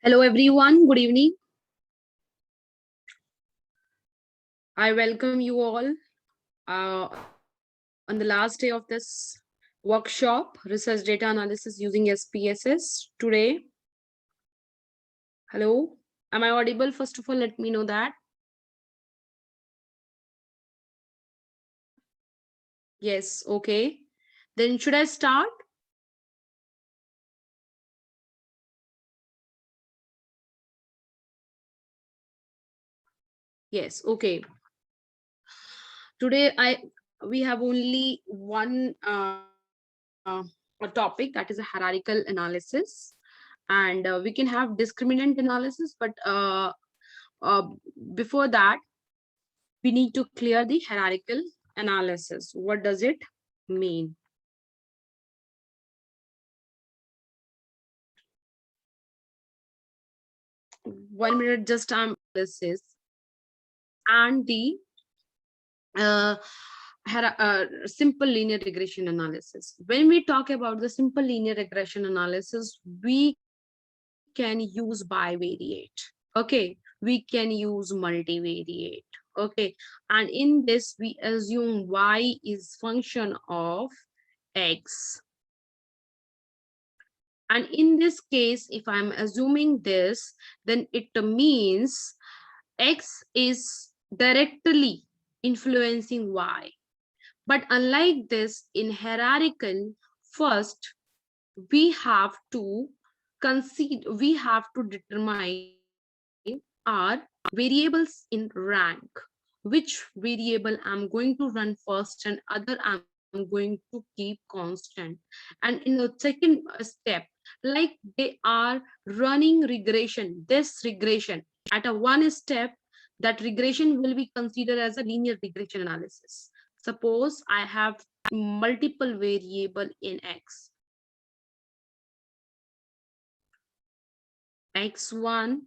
Hello, everyone. Good evening. I welcome you all on the last day of this workshop, Research Data Analysis using SPSS. Today, hello. Am I audible? First of all, let me know that. Yes, okay. Then should I start? Yes, okay. Today, we have only one a topic, that is a hierarchical analysis, and we can have discriminant analysis, but uh, before that we need to clear the hierarchical analysis. What does it mean? One minute, just analysis and the uh, simple linear regression analysis. When we talk about the simple linear regression analysis, we can use bivariate. Okay, we can use multivariate. Okay, and in this we assume y is function of x. And in this case, if I'm assuming this, then it means x is directly influencing y. But unlike this, in hierarchical, first we have to determine our variables in rank. Which variable I'm going to run first and other I'm going to keep constant. And in the second step, like they are running regression, this regression at a one step, that regression will be considered as a linear regression analysis. Suppose I have multiple variable in x1,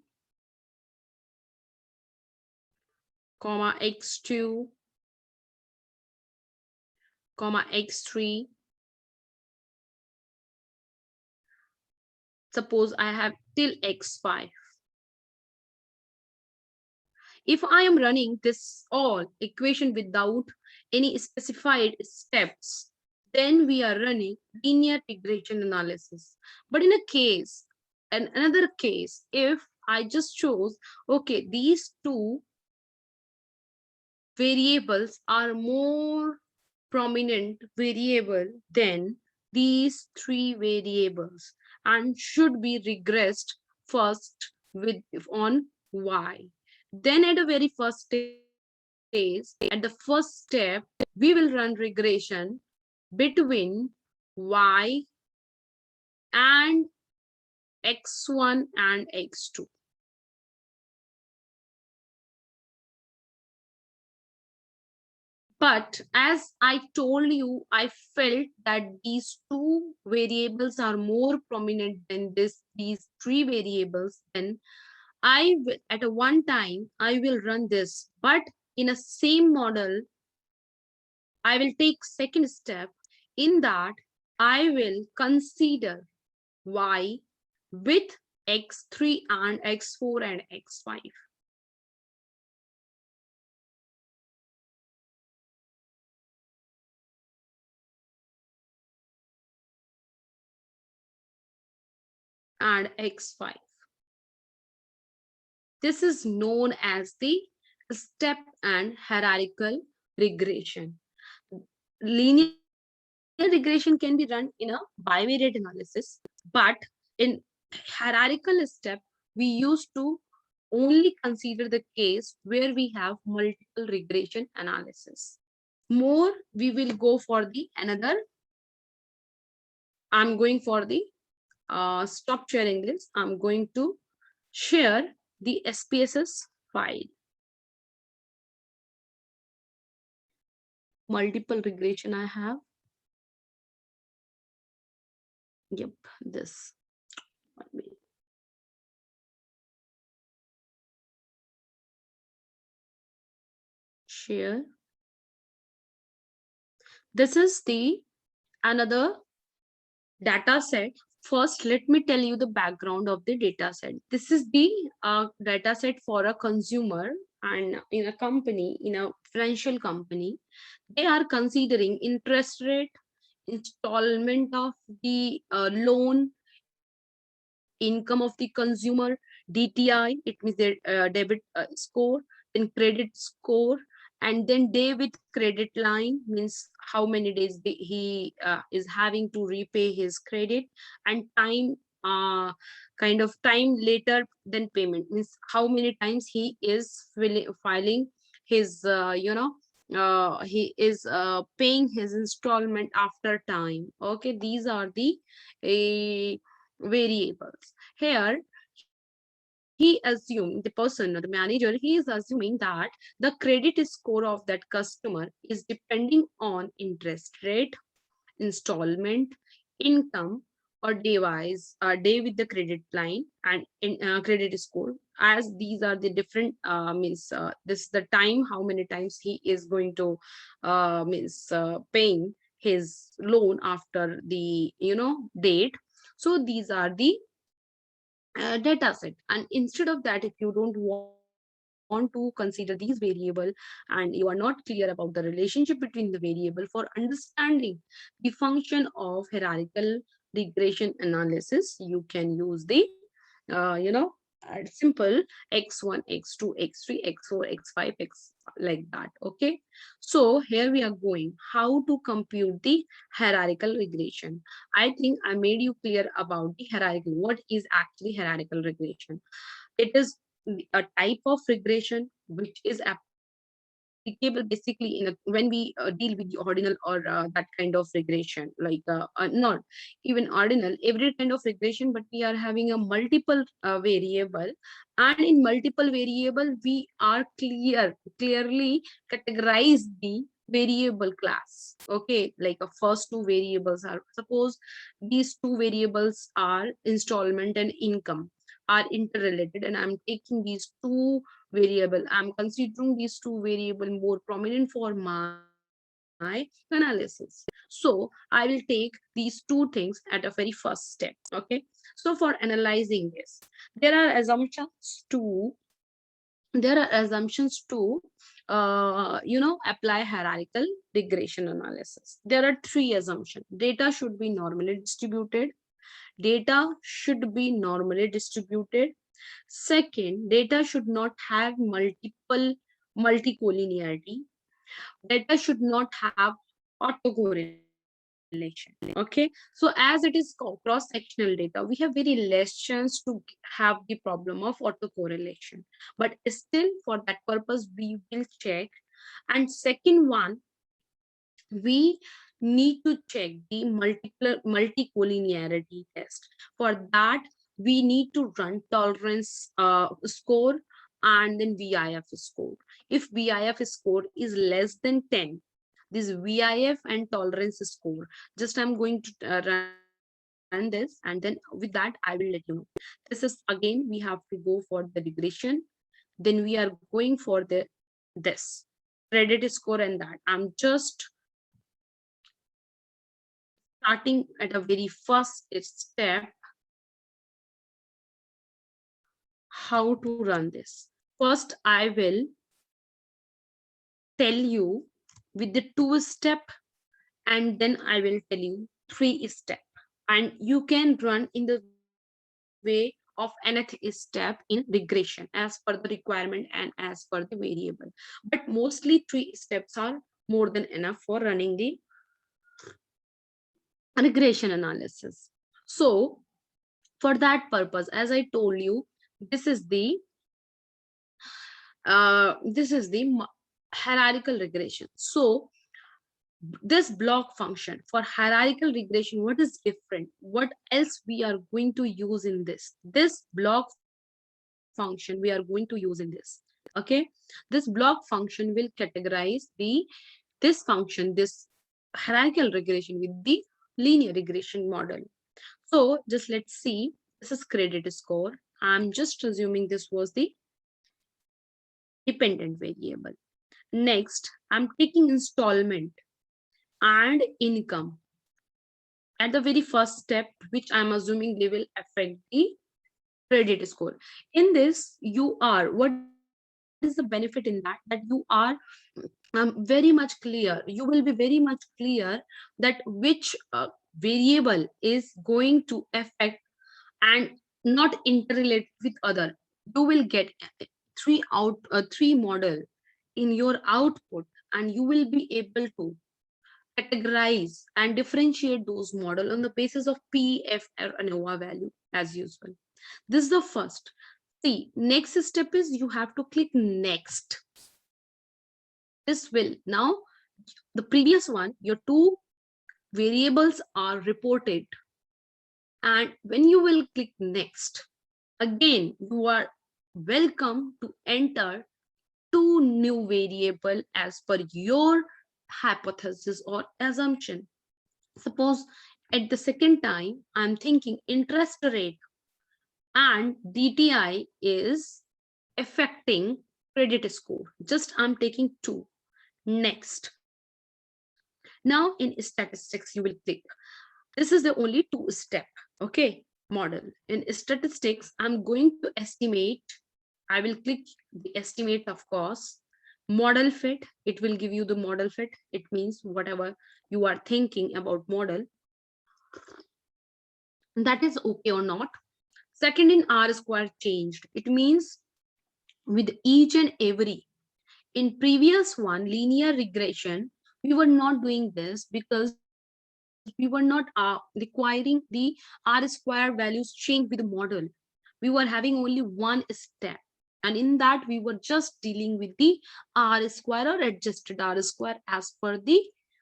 comma x2, comma x3. Suppose I have till x5. If I am running this all equation without any specified steps, then we are running linear regression analysis. But in a case, another case, if I just chose, okay, these two variables are more prominent variable than these three variables and should be regressed first with on y. Then at the very first stage, at the first step, we will run regression between y and x1 and x2. But as I told you, I felt that these two variables are more prominent than these three variables. Then I will, at a one time, I will run this, but in a same model, I will take second step. In that, I will consider y with x3 and x4 and x5. And x5. This is known as the step and hierarchical regression. Linear regression can be run in a bivariate analysis, but in hierarchical step, we used to only consider the case where we have multiple regression analysis. More, we will go for the another. I'm going for the stop sharing this. I'm going to share the SPSS file. Multiple regression I have. Yep, this. Share. This is the another data set First, let me tell you the background of the data set. This is the data set for a consumer and in a company, in a financial company. They are considering interest rate, installment of the loan, income of the consumer, DTI, it means their debit score, then credit score, and then day with credit line means how many days he is having to repay his credit, and time, uh, kind of time later than payment means how many times he is filing his he is paying his installment after time. Okay, these are the variables. Here he assumed, the person or the manager, he is assuming that the credit score of that customer is depending on interest rate, installment, income, or day with the credit line and in credit score, as these are the different means this is the time how many times he is going to means paying his loan after the date. So these are the data set, and instead of that, if you don't want to consider these variable and you are not clear about the relationship between the variable for understanding the function of hierarchical regression analysis, you can use the simple x1, x2, x3, x4, x5, x like that. Okay, so here we are going how to compute the hierarchical regression. I think I made you clear about the hierarchical. What is actually hierarchical regression? It is a type of regression which is applicable basically in a, when we deal with the ordinal or that kind of regression, like not even ordinal, every kind of regression, but we are having a multiple variable, and in multiple variable we are clearly categorize the variable class. Okay, like first two variables are, suppose these two variables are installment and income are interrelated, and I'm taking these two variable, I'm considering these two variable more prominent for my analysis. So I will take these two things at a very first step. Okay, so for analyzing this, there are assumptions to apply hierarchical regression analysis. There are three assumptions. Data should be normally distributed. Second, data should not have multicollinearity. Data should not have autocorrelation. Okay, so as it is cross-sectional data, we have very less chance to have the problem of autocorrelation. But still, for that purpose, we will check. And second one, we need to check the multicollinearity test. For that, we need to run tolerance score and then VIF score. If VIF score is less than 10, this VIF and tolerance score, just I'm going to run this, and then with that I will let you know. This is again, we have to go for the regression, then we are going for the this credit score, and that I'm just starting at a very first step how to run this. First, I will tell you with the 2 step, and then I will tell you 3 step. And you can run in the way of nth step in regression as per the requirement and as per the variable. But mostly 3 steps are more than enough for running the regression analysis. So for that purpose, as I told you, this is the hierarchical regression. So this block function for hierarchical regression, what is different, what else we are going to use in this block function we are going to use in this. Okay, this block function will categorize this function, this hierarchical regression with the linear regression model. So just let's see, this is credit score. I'm just assuming this was the dependent variable. Next, I'm taking installment and income. at the very first step, which I'm assuming they will affect the credit score. In this, you are, what is the benefit in that you are very much clear, you will be very much clear that which variable is going to affect and not interrelate with other. You will get three model in your output, and you will be able to categorize and differentiate those model on the basis of P, F, or ANOVA value as usual. This is the first. See, next step is you have to click next. This will now, the previous one, your two variables are reported. And when you will click next, again, you are welcome to enter two new variable as per your hypothesis or assumption. Suppose at the second time, I'm thinking interest rate and DTI is affecting credit score. Just I'm taking two. Next. Now in statistics, you will click. This is the only two step. Okay. Model. In statistics, I'm going to estimate. I will click the estimate of cost. Model fit. It will give you the model fit. It means whatever you are thinking about model, that is okay or not. Second, in R square changed. It means with each and every. In previous one, linear regression, we were not doing this because we were not requiring the R square values change with the model. We were having only one step. And in that, we were just dealing with the R square or adjusted R square as per the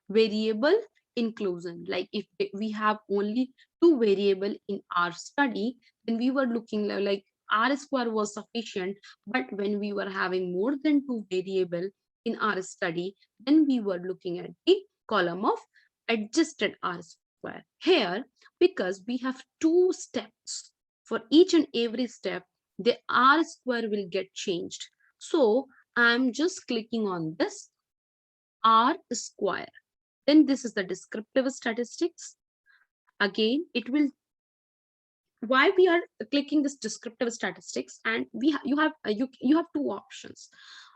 variable inclusion. Like if we have only two variable in our study, then we were looking like R square was sufficient. But when we were having more than two variable in our study, then we were looking at the column of adjusted R square. Here, because we have two steps, for each and every step, the R square will get changed. So I'm just clicking on this R square. Then this is the descriptive statistics. Again, it will, why we are clicking this descriptive statistics, and you have you have two options,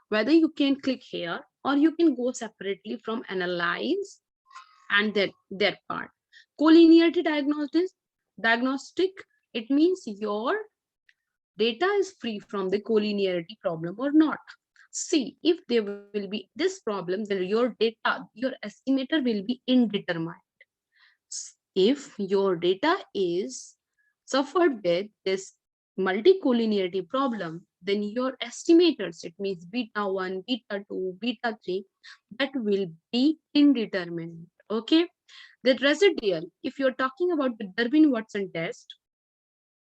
whether you can click here or you can go separately from analyze and their part. Collinearity diagnostic, it means your data is free from the collinearity problem or not. See, if there will be this problem, then your data, your estimator will be indeterminate. If your data is suffered with this multicollinearity problem, then your estimators, it means beta 1, beta 2, beta 3, that will be indeterminate. Okay. The residual, if you're talking about the Durbin-Watson test,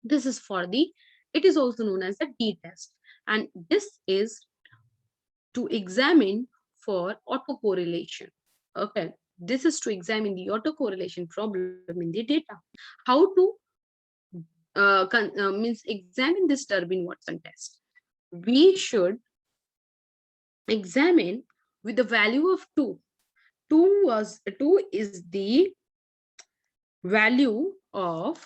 this is for the, it is also known as the t-test. And this is to examine for autocorrelation. Okay. This is to examine the autocorrelation problem in the data. How to means examine this Durbin-Watson test. We should examine with the value of 2. 2 is the value of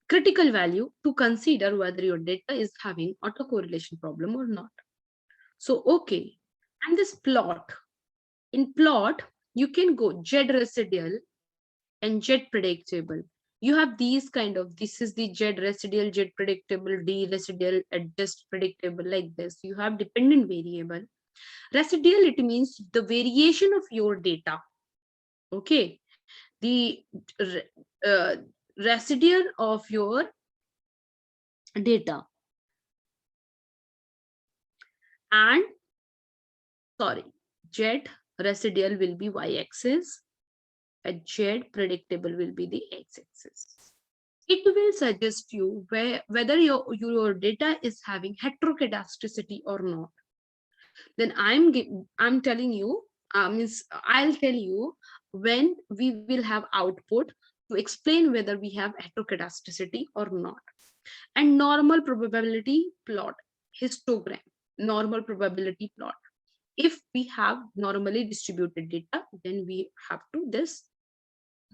critical value to consider whether your data is having autocorrelation problem or not. So, okay. And this plot, in plot, you can go Z residual and Z predictable. You have these kind of, this is the Z residual, Z predictable, D residual, adjust predictable, like this. You have dependent variable. Residual, it means the variation of your data. Okay. The uh, residual of your data. And sorry, Z residual will be y-axis, and Z predictable will be the x-axis. It will suggest you whether your data is having heteroscedasticity or not. Then I'm telling you, means I'll tell you when we will have output to explain whether we have heteroscedasticity or not. And normal probability plot, histogram, normal probability plot. If we have normally distributed data, then we have to this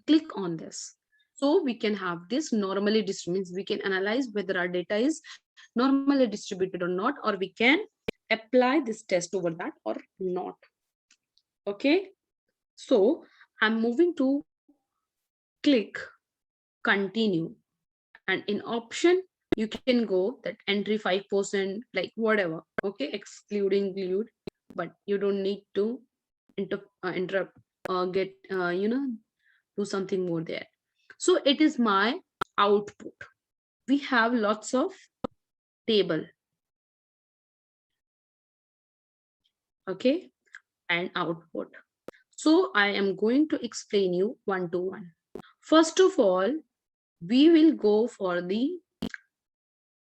click on this. So we can have this normally distributed. We can analyze whether our data is normally distributed or not, or we can apply this test over that or not. Okay. So I'm moving to click continue. And in option, you can go that entry 5%, like whatever. Okay. Excluding include, but you don't need to interrupt, get, do something more there. So it is my output. We have lots of table. Okay. And output. So I am going to explain you one to one. First of all, we will go for the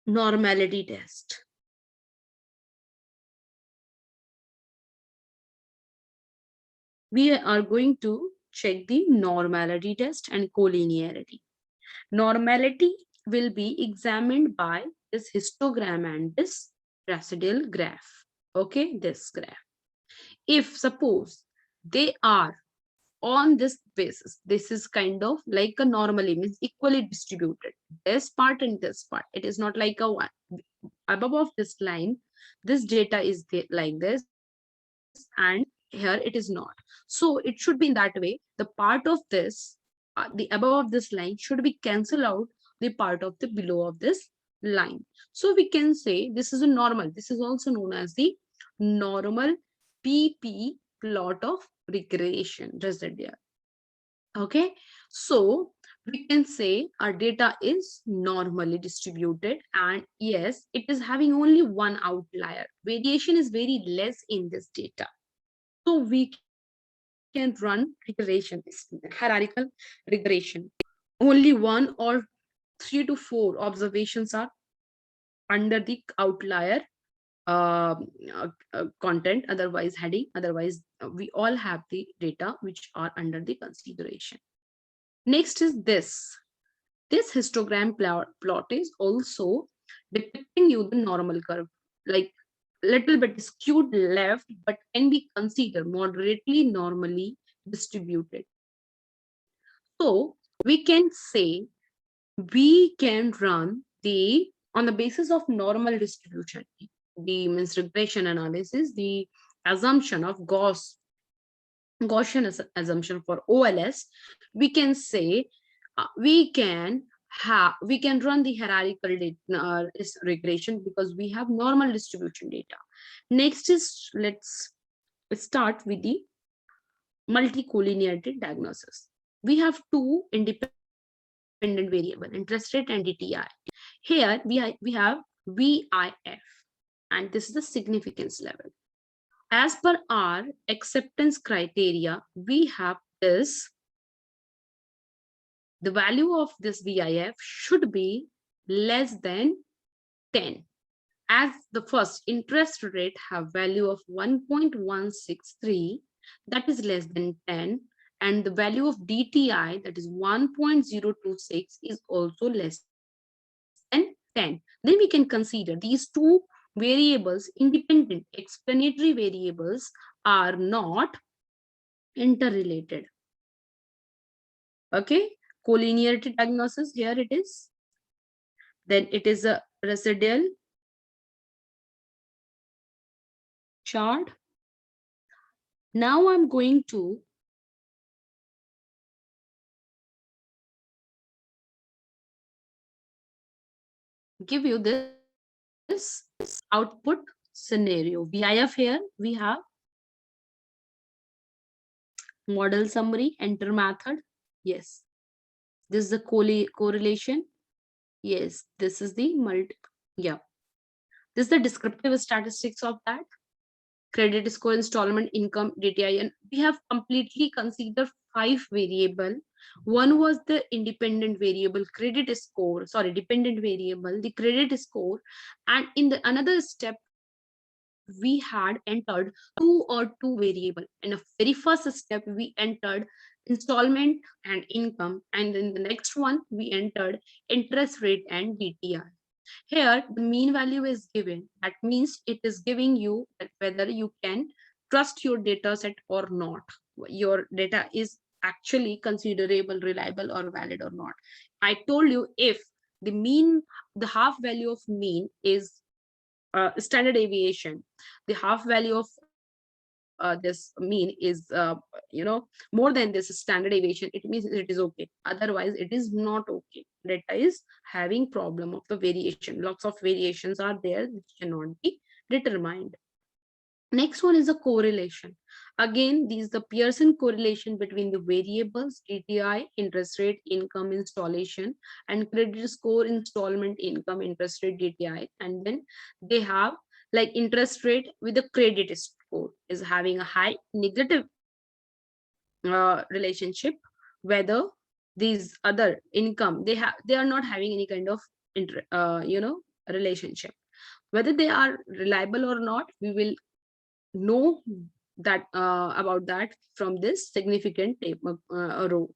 normality test. We are going to check the normality test and collinearity. Normality will be examined by this histogram and this residual graph. Okay, this graph. If suppose they are on this basis, this is kind of like a normally, means equally distributed, this part and this part. It is not like a one above of this line, this data is like this, and here it is not. So it should be in that way. The part of this, the above of this line should be cancel out the part of the below of this line. So we can say this is a normal. This is also known as the normal PP plot of regression residual. Okay, so we can say our data is normally distributed, and yes, it is having only one outlier. Variation is very less in this data. So we can run regression, hierarchical regression. Only one or 3 to 4 observations are under the outlier content, otherwise heading. Otherwise, we all have the data which are under the consideration. Next is this. This histogram plot is also depicting you the normal curve, like little bit skewed left, but can be considered moderately normally distributed. So we can say we can run the, on the basis of normal distribution, the means regression analysis, the assumption of Gaussian assumption for OLS, we can say we can run the hierarchical regression because we have normal distribution data. Next is, let's start with the multicollinearity diagnosis. We have two independent variable, interest rate and DTI. Here we have VIF, and this is the significance level. As per our acceptance criteria, we have this, the value of this VIF should be less than 10. As the first interest rate have value of 1.163, that is less than 10, and the value of DTI, that is 1.026, is also less than 10. Then we can consider these two variables, independent explanatory variables, are not interrelated. Okay, collinearity diagnosis, here it is. Then it is a residual chart. Now I'm going to give you this output scenario. VIF, here we have model summary, enter method. Yes, this is the correlation. Yes, this is the this is the descriptive statistics of that. Credit score, installment, income, DTI, and we have completely considered 5 variable. One was the independent variable credit score, sorry, dependent variable, the credit score, and in the another step we had entered two variable. In a very first step we entered installment and income, and in the next one we entered interest rate and DTI. Here the mean value is given. That means it is giving you that whether you can trust your data set or not. Your data is actually considerable, reliable, or valid or not. I told you, if the mean, the half value of mean is standard deviation, the half value of this mean is more than this standard deviation, it means it is okay. Otherwise it is not okay. Data is having problem of the variation. Lots of variations are there which cannot be determined. Next one is a correlation. Again, these the Pearson correlation between the variables DTI, interest rate, income, installation, and credit score, installment, income, interest rate, DTI. And then they have like interest rate with the credit score is having a high negative relationship, whether these other income, they are not having any kind of relationship. Whether they are reliable or not, we will know that about that from this significant row.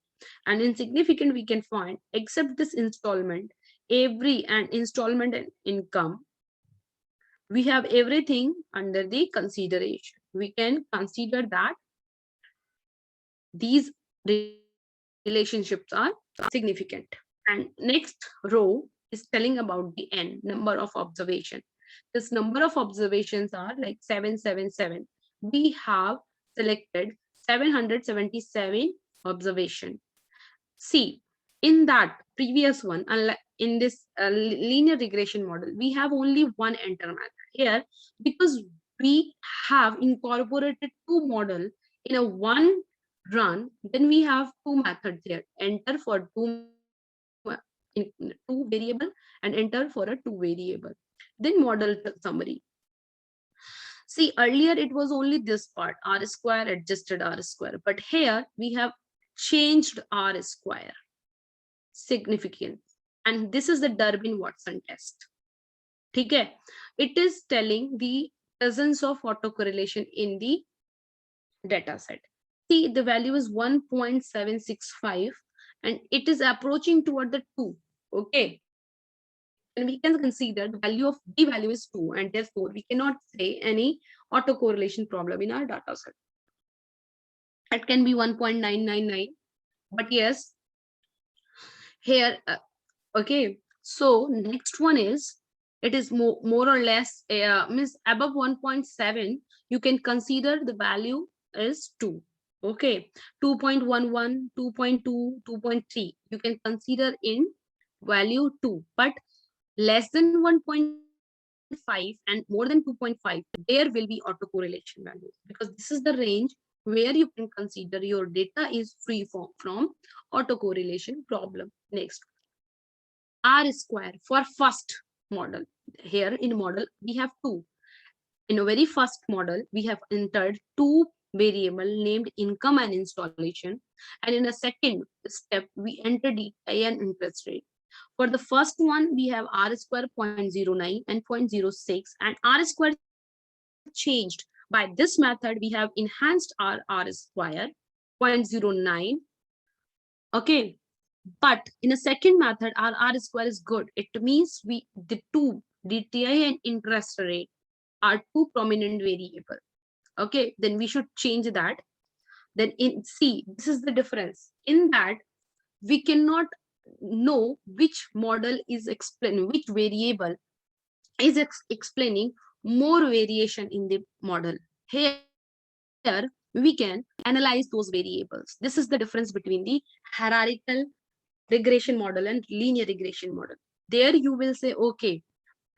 And in significant we can find, except this installment, every and installment and income, we have everything under the consideration. We can consider that these relationships are significant. And next row is telling about the n, number of observation. This number of observations are like 777. We have selected 777 observation. See, in that previous one, unlike in this linear regression model, we have only one enter method. Here, because we have incorporated two model in a one run, then we have two methods here: enter for two variable and enter for a two variable. Then model summary. See, earlier it was only this part, r square, adjusted r square, but here we have changed r square significance. And this is the Durbin-Watson test. Okay, it is telling the presence of autocorrelation in the data set. See, the value is 1.765 and it is approaching toward the 2. Okay, and we can consider the value of b value is 2, and therefore we cannot say any autocorrelation problem in our data set. It can be 1.999, but yes, here okay. So next one is, it is more or less means above 1.7, you can consider the value is 2. Okay, 2.11, 2.2, 2.3, you can consider in value 2, but less than 1.5 and more than 2.5, there will be autocorrelation value, because this is the range where you can consider your data is free from autocorrelation problem. Next, R square for first model. Here in model, we have two. In a very first model, we have entered two variable named income and installation. And in a second step, we enter DTI and interest rate. For the first one, we have R square 0.09 and 0.06, and R square changed. By this method, we have enhanced our R square 0.09. Okay, but in a second method, our R square is good. It means the two DTI and interest rate are two prominent variable. Okay, then we should change that. Then in C, this is the difference. In that, we cannot know which model is explaining, which variable is explaining more variation in the model. Here, we can analyze those variables. This is the difference between the hierarchical regression model and linear regression model. There you will say, okay,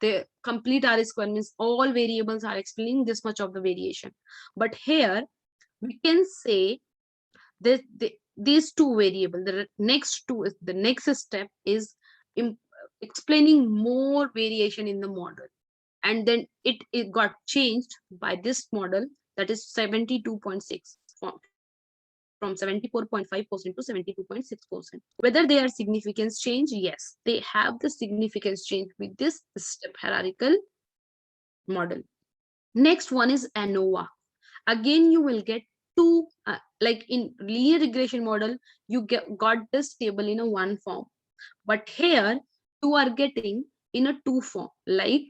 the complete R square means all variables are explaining this much of the variation. But here we can say that these two variables, the next step is explaining more variation in the model. And then it got changed by this model, that is 72.6, from 74.5% to 72.6%. Whether they are significance change, yes, they have the significance change with this step hierarchical model. Next one is ANOVA. Again, you will get two, like in linear regression model, you got this table in a one form. But here, you are getting in a two form, like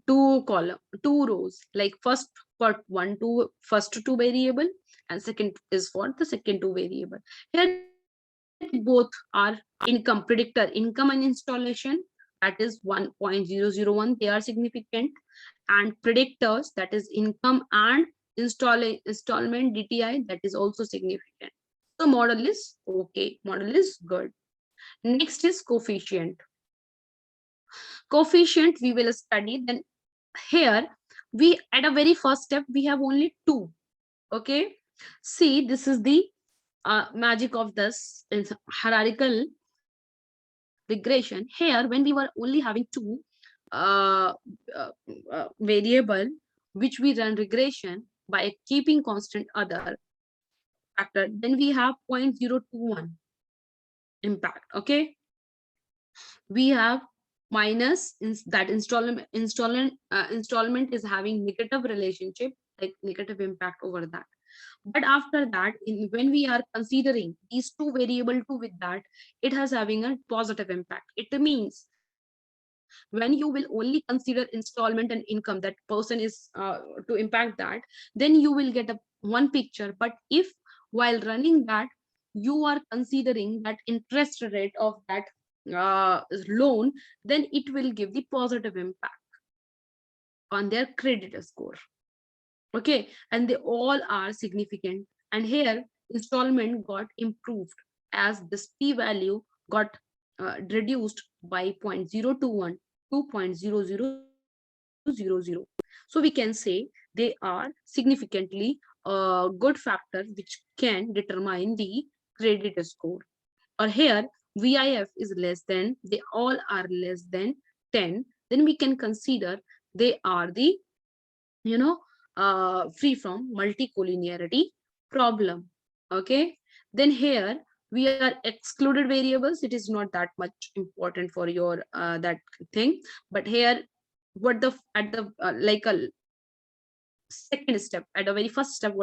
two column, two rows, like first two variable, and second is for the second two variable. Here both are income, predictor income and installation, that is 1.001, they are significant, and predictors, that is income and installment DTI, that is also significant. So model is okay, model is good. Next is coefficient. Coefficient we will study. Then here we, at a very first step, we have only two. Okay, see, this is the magic of this is hierarchical regression. Here when we were only having two uh, variable, which we run regression by keeping constant other factor, then we have 0.021 impact. Okay, we have minus that installment is having negative relationship, like negative impact over that. But after that, when we are considering these two variable two with that, it has having a positive impact. It means when you will only consider installment and income, that person is to impact that, then you will get a one picture. But if while running that, you are considering that interest rate of that loan, then it will give the positive impact on their credit score. Okay, and they all are significant. And here installment got improved as this p-value got reduced by 0.021 to 0.0000. So we can say they are significantly good factor which can determine the credit score. Or here VIF is less than, they all are less than 10, then we can consider they are the, you know, free from multicollinearity problem. Okay, then here we are excluded variables. It is not that much important for your that thing. But here what the at the like a second step, at the very first step,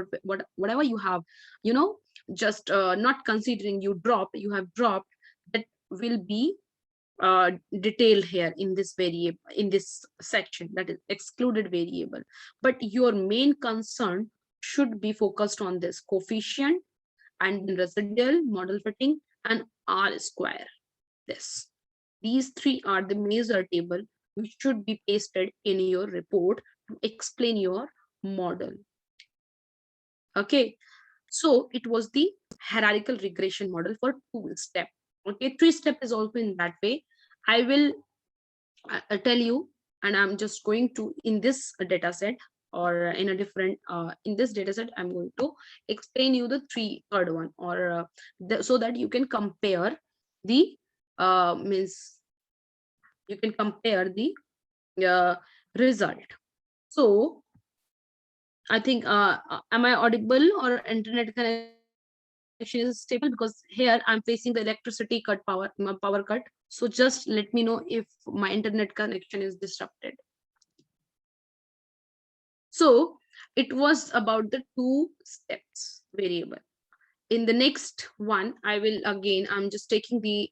whatever you have, you know, just not considering, you dropped, you have dropped, that will be detailed here in this variable, in this section, that is excluded variable. But your main concern should be focused on this coefficient and then residual, model fitting, and R square. This, these three are the major table which should be pasted in your report to explain your model. Okay, so it was the hierarchical regression model for two step. Okay, three step is also in that way. I will tell you, and I'm just going to, in this data set or in a different in this data set, I'm going to explain you the third one, or so that you can compare the means you can compare the result. So I think am I audible, or internet connection is stable? Because here I'm facing the electricity cut, power cut. So just let me know if my internet connection is disrupted. So it was about the two steps variable. In the next one, I will again, I'm just taking the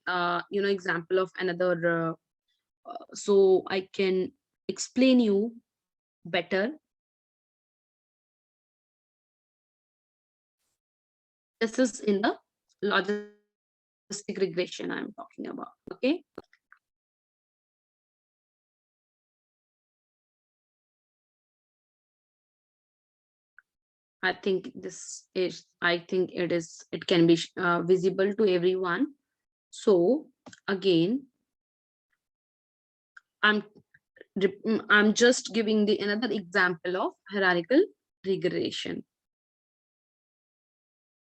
you know, example of another so I can explain you better. This is in the logistic regression I'm talking about. Okay, I think this is, I think it is, it can be visible to everyone. So again, I'm I'm just giving the another example of hierarchical regression,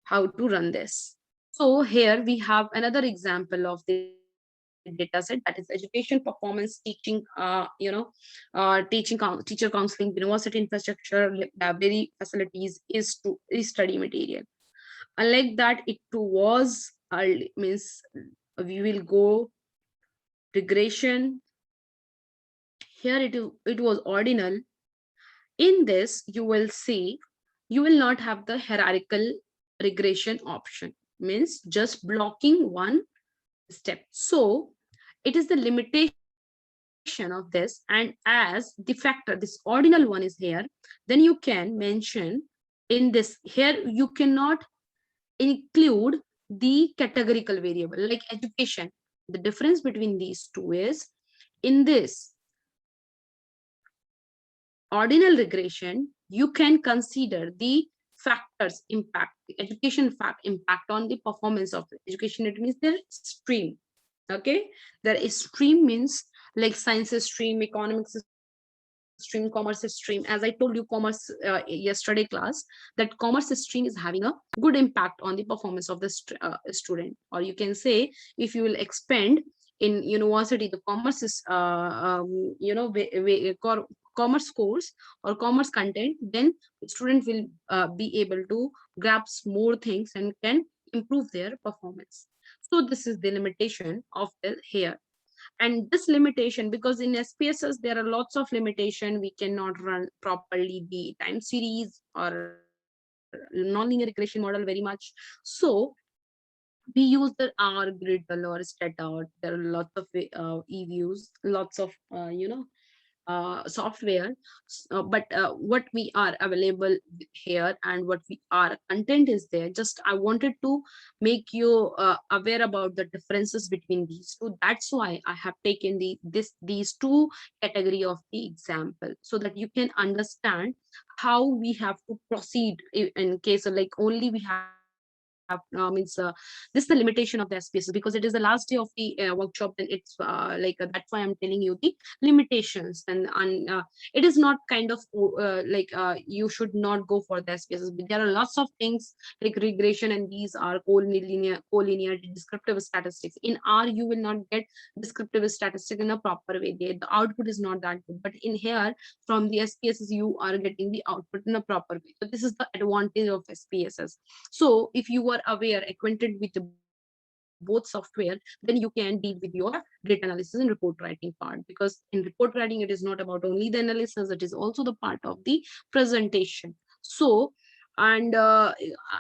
how to run this. So here we have another example of the data set, that is education performance teaching, teacher counseling, university infrastructure, library facilities, is study material. Unlike that, it was means we will go regression. Here it was ordinal. In this, you will see, you will not have the hierarchical regression option, means just blocking one step. So it is the limitation of this. And as the factor, this ordinal one is here, then you can mention in this here, you cannot include the categorical variable like education. The difference between these two is, in this ordinal regression, you can consider the factors impact, the education fact impact on the performance of the education. It means their stream. Okay, there is stream means like sciences stream, economics stream, commerce stream. As I told you, commerce yesterday class, that commerce stream is having a good impact on the performance of the student. Or you can say, if you will expand in university the commerce is commerce course or commerce content, then student will be able to grasp more things and can improve their performance. So this is the limitation of the here. And this limitation, because in SPSS there are lots of limitation, we cannot run properly the time series or non-linear regression model very much. So we use the R, Griddle or Stata. There are lots of EViews, lots of software. But what we are available here and what we are content is there. Just I wanted to make you aware about the differences between these two. That's why I have taken these two category of the example, so that you can understand how we have to proceed in case of like only we have means this is the limitation of the SPSS, because it is the last day of the workshop. Then it's that's why I'm telling you the limitations. And it is not kind of you should not go for the SPSS. But there are lots of things like regression, and these are collinear descriptive statistics. In R you will not get descriptive statistic in a proper way. The output is not that good, but in here from the SPSS you are getting the output in a proper way. So this is the advantage of SPSS. So if you are aware, acquainted with both software, then you can deal with your data analysis and report writing part. Because in report writing, it is not about only the analysis, it is also the part of the presentation. So, and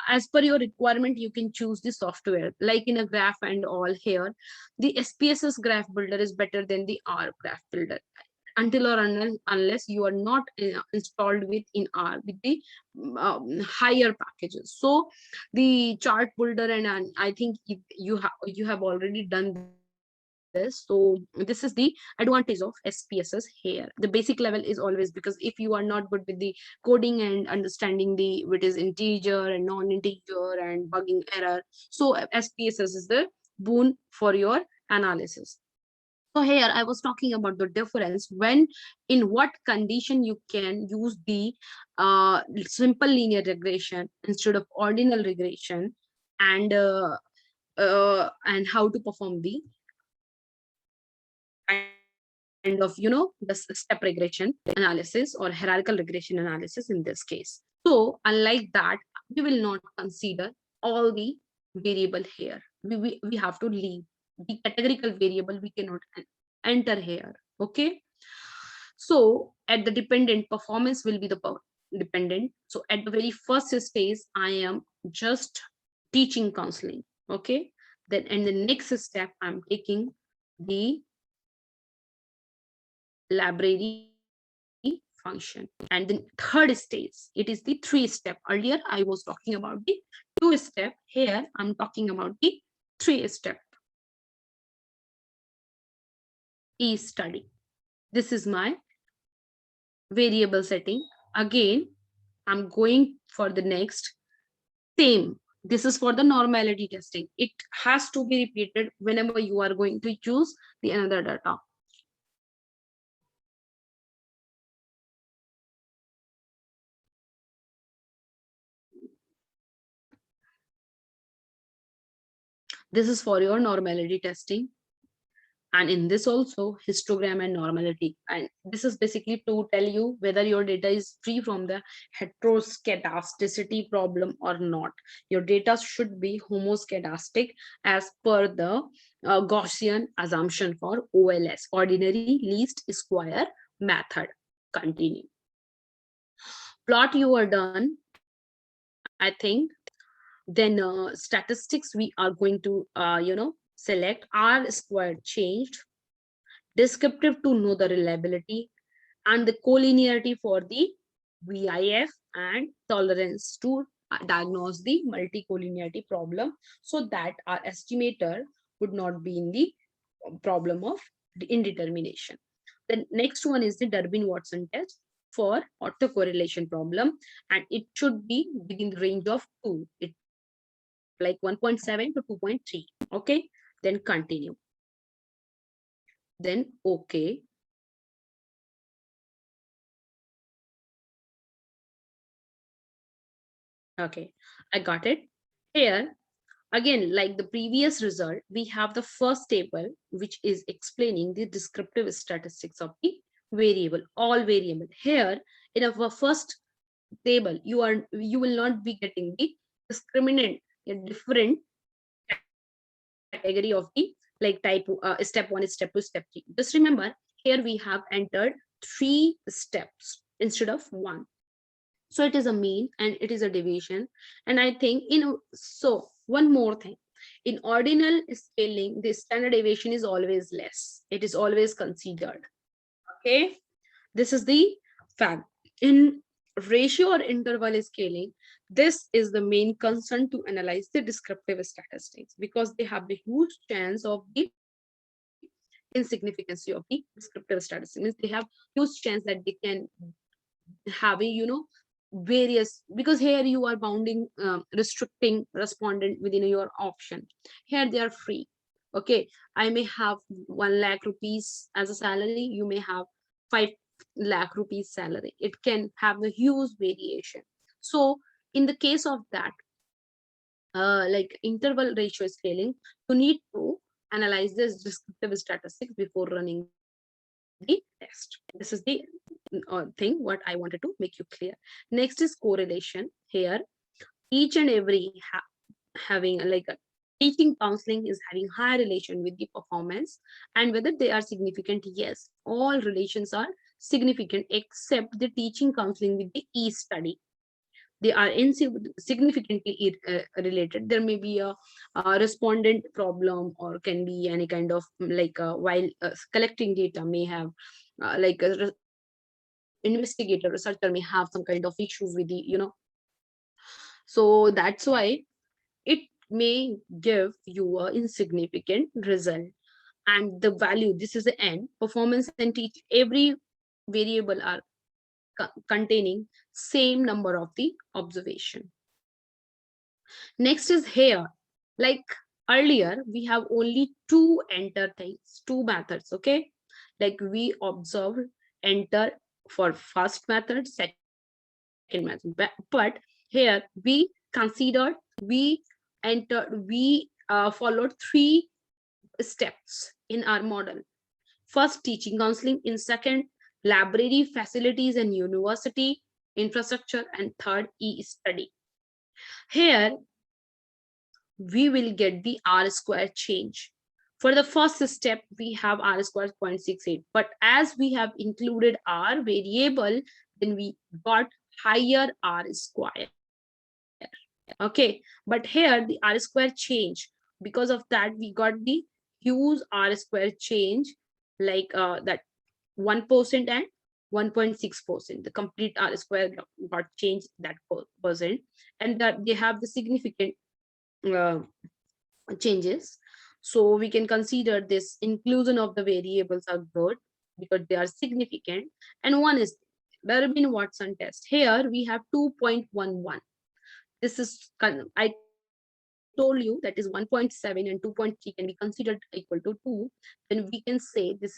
as per your requirement, you can choose the software. Like in a graph and all here, the SPSS graph builder is better than the R graph builder, until or unless you are not installed with in R with the higher packages. So the chart builder, and I think you have already done this. So this is the advantage of SPSS here. The basic level is always, because if you are not good with the coding and understanding the what is integer and non-integer and bugging error, so SPSS is the boon for your analysis. So here I was talking about the difference when, in what condition you can use the simple linear regression instead of ordinal regression, and how to perform the kind of the step regression analysis or hierarchical regression analysis in this case. So unlike that, we will not consider all the variable here. We have to leave the categorical variable, we cannot enter here. Okay, so at the dependent, performance will be the dependent. So at the very first stage I am just teaching counseling. Okay, then in the next step I'm taking the library function. And then third stage, it is the 3 step. Earlier I was talking about the 2 step, here I'm talking about the 3 step. E-study. This is my variable setting. Again, I'm going for the next. Same. This is for the normality testing. It has to be repeated whenever you are going to choose the another data. This is for your normality testing. And in this also histogram and normality. And this is basically to tell you whether your data is free from the heteroscedasticity problem or not. Your data should be homoscedastic as per the Gaussian assumption for OLS, ordinary least square method. Continue. Plot you are done, I think. Then statistics we are going to select R squared changed, descriptive to know the reliability, and the collinearity for the VIF and tolerance to diagnose the multicollinearity problem, so that our estimator would not be in the problem of indetermination. The next one is the Durbin-Watson test for autocorrelation problem, and it should be within the range of 2. It like 1.7 to 2.3. Okay, then continue. Then okay. Okay, I got it. Here, again, like the previous result, we have the first table, which is explaining the descriptive statistics of the variable, all variable. Here, in our first table, you will not be getting the discriminant, a different category of the like type step 1, step 2, step 3. Just remember, here we have entered 3 steps instead of 1. So it is a mean and it is a deviation. And I think so one more thing, in ordinal scaling, the standard deviation is always less. It is always considered. Okay, this is the fact. In ratio or interval scaling, this is the main concern to analyze the descriptive statistics, because they have the huge chance of the insignificance of the descriptive statistics. Means they have huge chance that they can have a various, because here you are bounding restricting respondent within your option. Here they are free. Okay, I may have 1 lakh rupees as a salary, you may have 5 lakh rupees salary. It can have a huge variation. So in the case of that, like interval ratio scaling, you need to analyze this descriptive statistics before running the test. This is the thing what I wanted to make you clear. Next is correlation. Here, each and every having like a teaching counseling is having high relation with the performance, and whether they are significant. Yes, all relations are significant except the teaching counseling with the e-study. They are insignificantly related. There may be a respondent problem, or can be any kind of like while collecting data may have like a investigator researcher may have some kind of issue with the. So that's why it may give you a insignificant result. And the value, this is the end, performance and teach, every variable are containing same number of the observation. Next is here, like earlier we have only 2 enter things, 2 methods. Okay, like we observe enter for first method, second method, but here we considered, we entered, we followed 3 steps in our model. First, teaching counseling; in second, library facilities and university infrastructure; and third, e-study. Here we will get the R square change. For the first step, we have R square 0.68, but as we have included R variable, then we got higher R square. Okay, but here the R square change, because of that we got the huge R square change, like that 1% and 1.6%. The complete R square got changed that percent, and that they have the significant uh, changes. So we can consider this inclusion of the variables are good because they are significant. And one is Durbin-Watson test. Here we have 2.11. This is, I told you, that is 1.7 and 2.3 can be considered equal to 2. Then we can say this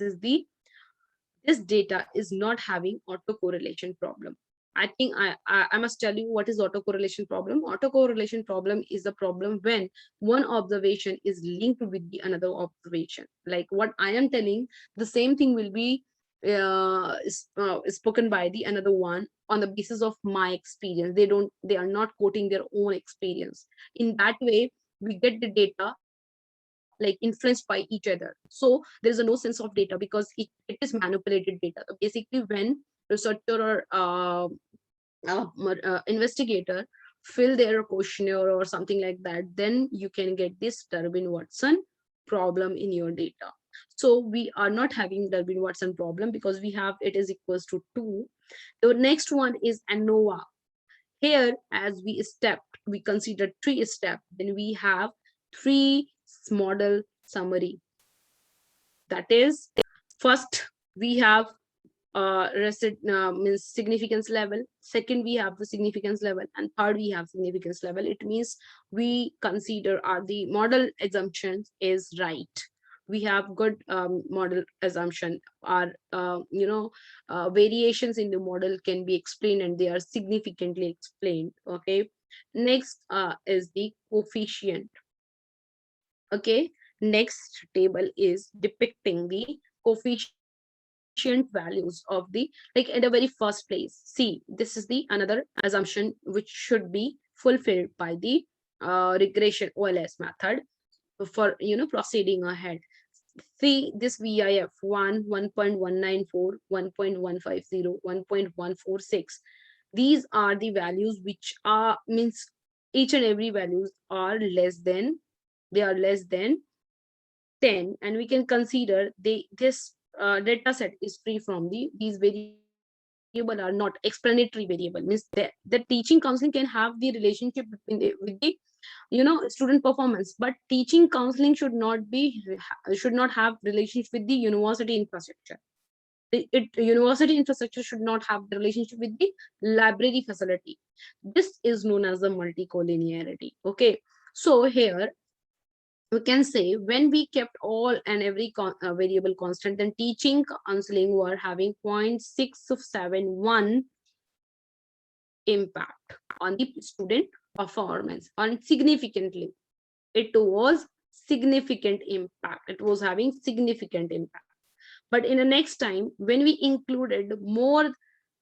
data is not having autocorrelation problem. I think I must tell you what is autocorrelation problem. Autocorrelation problem is a problem when one observation is linked with the another observation. Like what I am telling, the same thing will be spoken by the another one on the basis of my experience. They are not quoting their own experience. In that way, we get the data like influenced by each other. So there is a no sense of data because it is manipulated data. So basically, when researcher or investigator fill their questionnaire or something like that, then you can get this Durbin-Watson problem in your data. So we are not having Durbin-Watson problem because we have it is equals to 2. The next one is ANOVA. Here, as we consider 3 steps, then we have 3 model summary. That is, first we have means significance level. Second, we have the significance level, and third, we have significance level. It means we consider are the model assumptions is right. We have good model assumption. Our variations in the model can be explained, and they are significantly explained. Okay. Next is the coefficient. Okay. Next table is depicting the coefficient values of the, like, at the very first place. See, this is the another assumption which should be fulfilled by the regression OLS method for proceeding ahead. See this VIF 1.194, 1.150, 1.146. These are the values which are, means each and every values are less than, they are less than 10, and we can consider this data set is free from these variable are not explanatory variable, means the teaching counseling can have the relationship between with the student performance, but teaching counseling should not have relationship with the university infrastructure. University infrastructure should not have the relationship with the library facility. This is known as the multicollinearity. Okay, so here we can say when we kept all and every variable constant, then teaching counseling were having 0.671 impact on the student performance, on significantly. It was significant impact. It was having significant impact. But in the next time, when we included more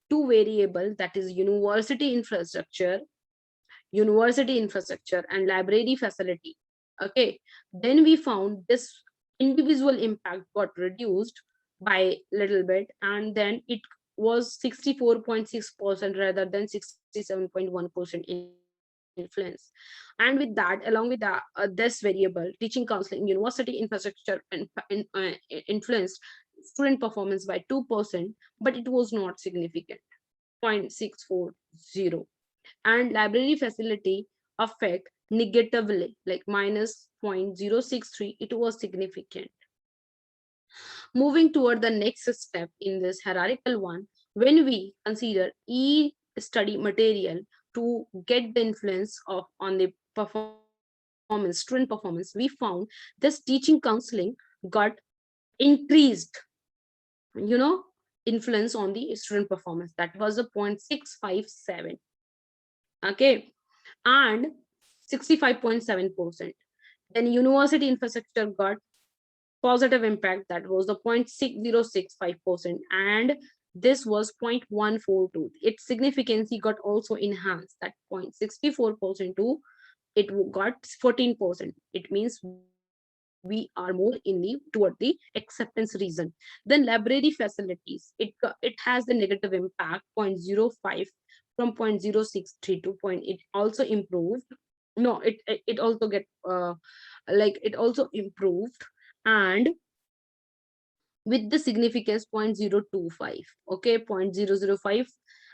2 variables, that is university infrastructure and library facility. Okay, then we found this individual impact got reduced by little bit, and then it was 64.6% rather than 67.1% influence. And with that, along with that, this variable, teaching counseling, university infrastructure influenced student performance by 2%, but it was not significant, 0.640. And library facility affect negatively, like minus 0.063, it was significant. Moving toward the next step in this hierarchical one, when we consider e-study material to get the influence of on the performance, student performance, we found this teaching counseling got increased, you know, influence on the student performance. That was a 0.657. Okay, and 65.7%. Then university infrastructure got positive impact, that was the 0.6065%, and this was 0.142. Its significance got also enhanced, that 0.64% to it got 14%. It means we are more in the toward the acceptance reason. Then library facilities, it has the negative impact, 0.05, from 0.063 to point. It also improved. No, it also get like it also improved, and with the significance 0.025. Okay, 0.005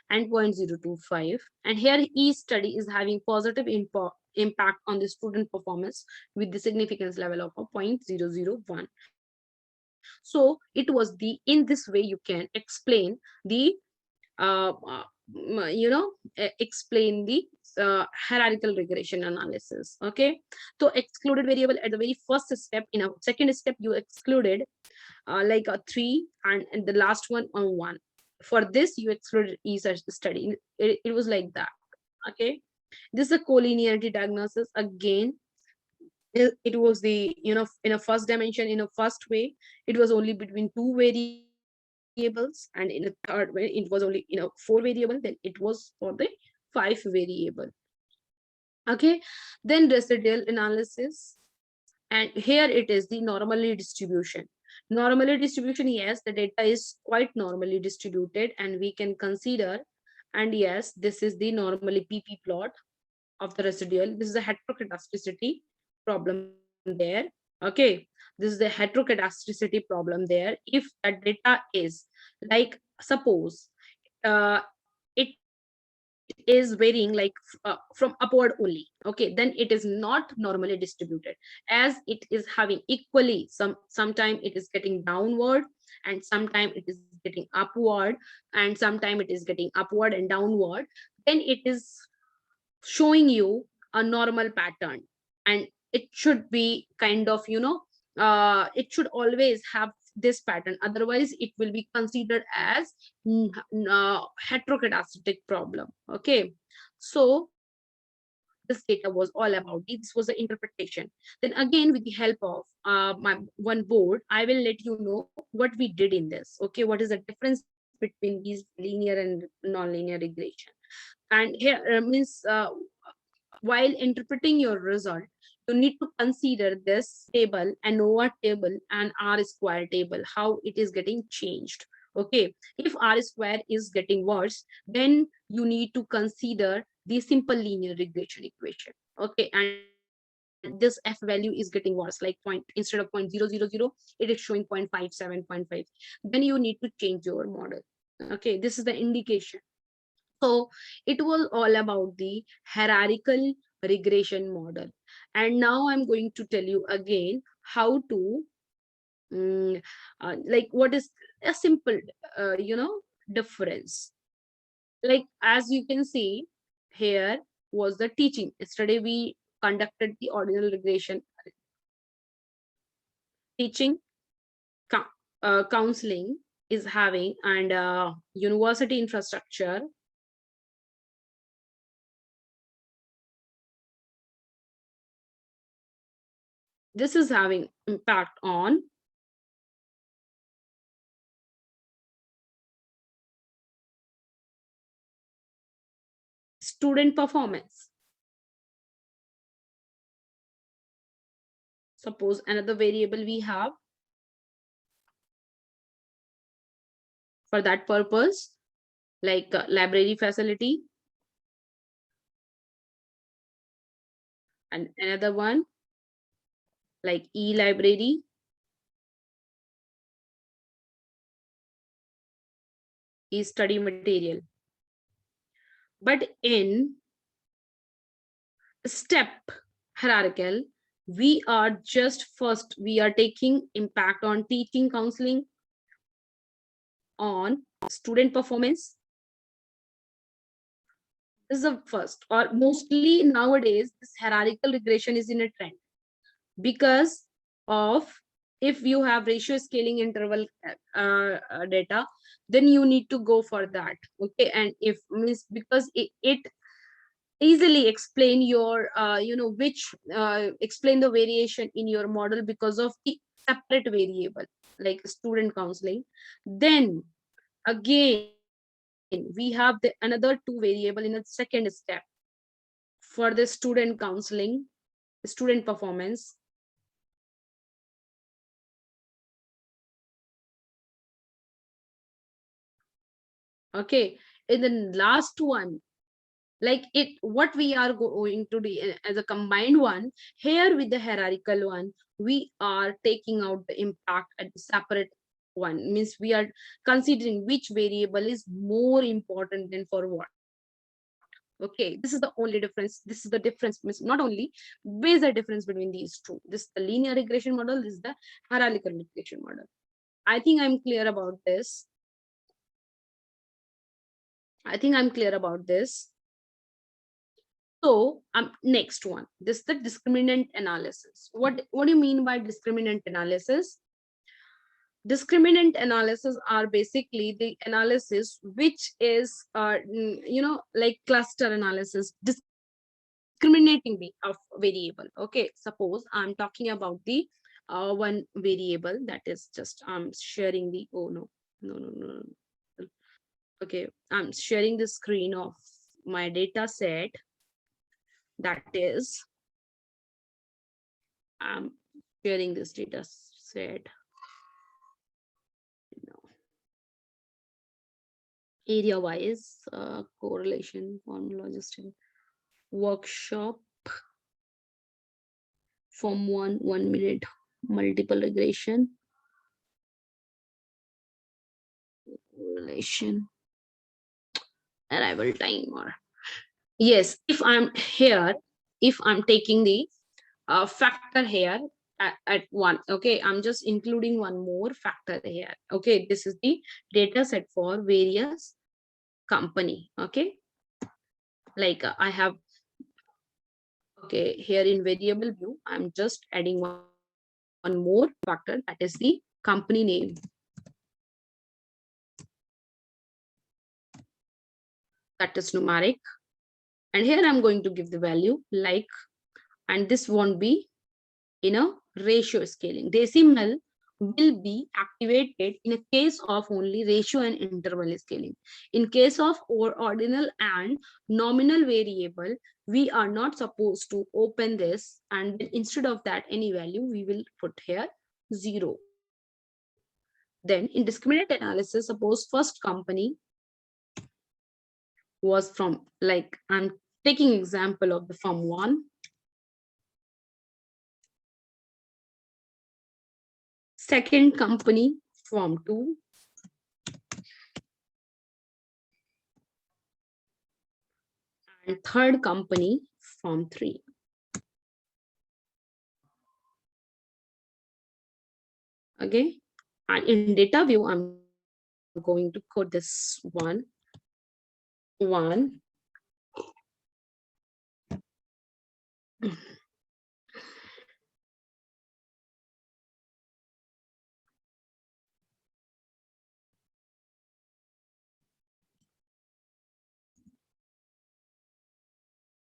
and 0.025. And here each study is having positive impact on the student performance with the significance level of a 0.001. So it was the, in this way you can explain the explain the hierarchical regression analysis. Okay, so excluded variable at the very first step. In a second step you excluded like a 3, and the last one on 1. For this you excluded e study. It was like that. Okay, this is a collinearity diagnosis. Again, it was the, in a first dimension, in a first way it was only between 2 variables, and in a third way it was only 4 variable, then it was for the 5 variable. Okay, then residual analysis, and here it is the normally distribution. Normally distribution, yes, the data is quite normally distributed, and we can consider, and yes, this is the normally PP plot of the residual. This is a heteroscedasticity problem there. Okay, this is the heteroscedasticity problem there. If that data is, like, suppose it is is varying like from upward only, okay, then it is not normally distributed. As it is having equally, sometime it is getting downward, and sometime it is getting upward, and sometime it is getting upward and downward, then it is showing you a normal pattern. And it should be kind of, it should always have this pattern, otherwise it will be considered as heterocatastatic problem. Okay, so this data was all about this was the interpretation. Then again, with the help of my one board, I will let you know what we did in this. Okay, what is the difference between these linear and non-linear regression. And here means while interpreting your result, you need to consider this table, ANOVA table and R square table, how it is getting changed. Okay, if R square is getting worse, then you need to consider the simple linear regression equation. Okay, and this F value is getting worse, like point instead of 0.000, it is showing 0.57, 0.5. Then you need to change your model. Okay, this is the indication. So it was all about the hierarchical regression model. And now I'm going to tell you again how to, like what is a simple, difference. Like as you can see, here was the teaching. Yesterday we conducted the ordinal regression teaching, counseling is having, and university infrastructure. This is having impact on student performance. Suppose another variable we have for that purpose, like library facility, and another one like e-library, e-study material. But in step hierarchical, we are just first, we are taking impact on teaching, counseling, on student performance. This is the first, or mostly nowadays, this hierarchical regression is in a trend because of, if you have ratio scaling interval data, then you need to go for that. Okay, and if means because it easily explain your which explain the variation in your model because of the separate variable like student counseling. Then again we have the another two variable in a second step for the student counseling, student performance. Okay, in the last one, like it what we are going to do as a combined one, here with the hierarchical one we are taking out the impact at the separate one, means we are considering which variable is more important than for what. Okay, this is the only difference. This is the difference, means not only basic difference between these two. This the linear regression model, this is the hierarchical regression model. I think I'm clear about this. I think I'm clear about this. So next one, this is the discriminant analysis. What do you mean by discriminant analysis? Discriminant analysis are basically the analysis which is like cluster analysis, discriminating of variable. Okay, suppose I'm talking about the one variable that is just I'm sharing the, oh no. Okay, I'm sharing the screen of my data set. That is, I'm sharing this data set. Area wise, correlation, formula, logistic, workshop, form 1 minute, multiple regression, correlation, arrival timer. Yes, if I'm here, if I'm taking the factor here at one, okay, I'm just including one more factor here. Okay, this is the data set for various company. Okay, like I have, okay, here in variable view, I'm just adding one more factor, that is the company name. That is numeric. And here I'm going to give the value like, and this won't be in a ratio scaling. Decimal will be activated in a case of only ratio and interval scaling. In case of ordinal and nominal variable, we are not supposed to open this, and instead of that any value we will put here 0. Then in discriminant analysis, suppose first company was from, like I'm taking example of the firm 1, second company firm 2, and third company firm 3. Okay, and in data view I'm going to code this one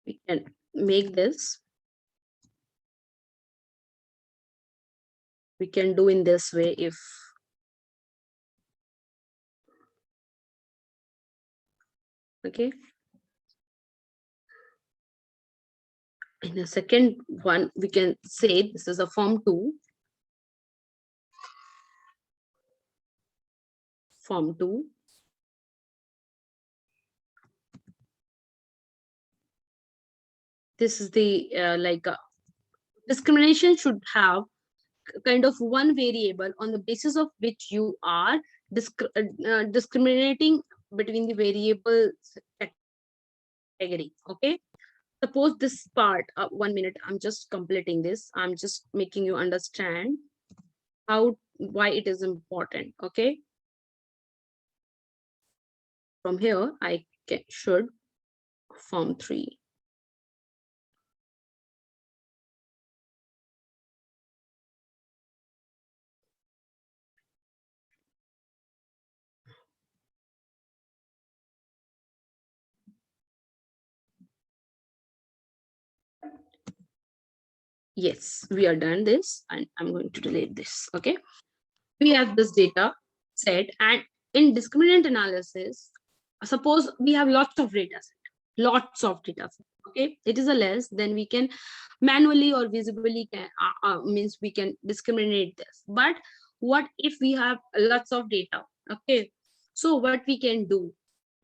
we can make this, we can do in this way. If okay, in the second one we can say this is a form 2, form 2, this is the like discrimination should have kind of one variable on the basis of which you are discriminating between the variable category. Okay, suppose this part, 1 minute, I'm just completing this, I'm just making you understand how, why it is important. Okay, from here I should form 3. Yes, we are done this, and I'm going to delete this. Okay, we have this data set, and in discriminant analysis, suppose we have lots of data set. Okay, it is a less, then we can manually or visibly can means we can discriminate this. But what if we have lots of data? Okay, so what we can do,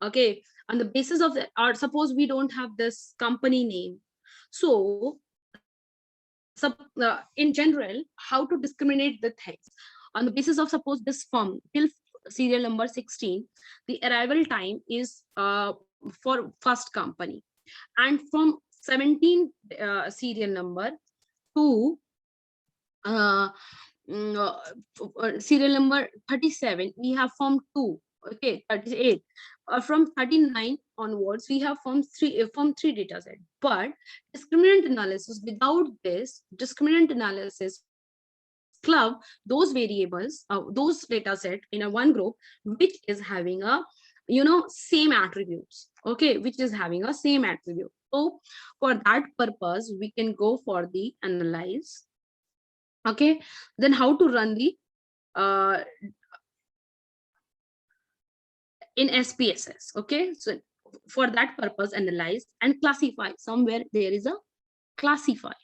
okay, on the basis of the, or suppose we don't have this company name, so in general, how to discriminate the things on the basis of, suppose this firm till serial number 16, the arrival time is for first company, and from 17 serial number to uh, serial number 37 we have form 2. Okay, 38, from 39 onwards we have form 3 data set. But discriminant analysis, without this discriminant analysis club those variables, those data set in a one group which is having a, same attributes. Okay, which is having a same attribute. So for that purpose we can go for the analyze. Okay, then how to run the uh in SPSS. Okay, so for that purpose analyze and classify, somewhere there is a classify.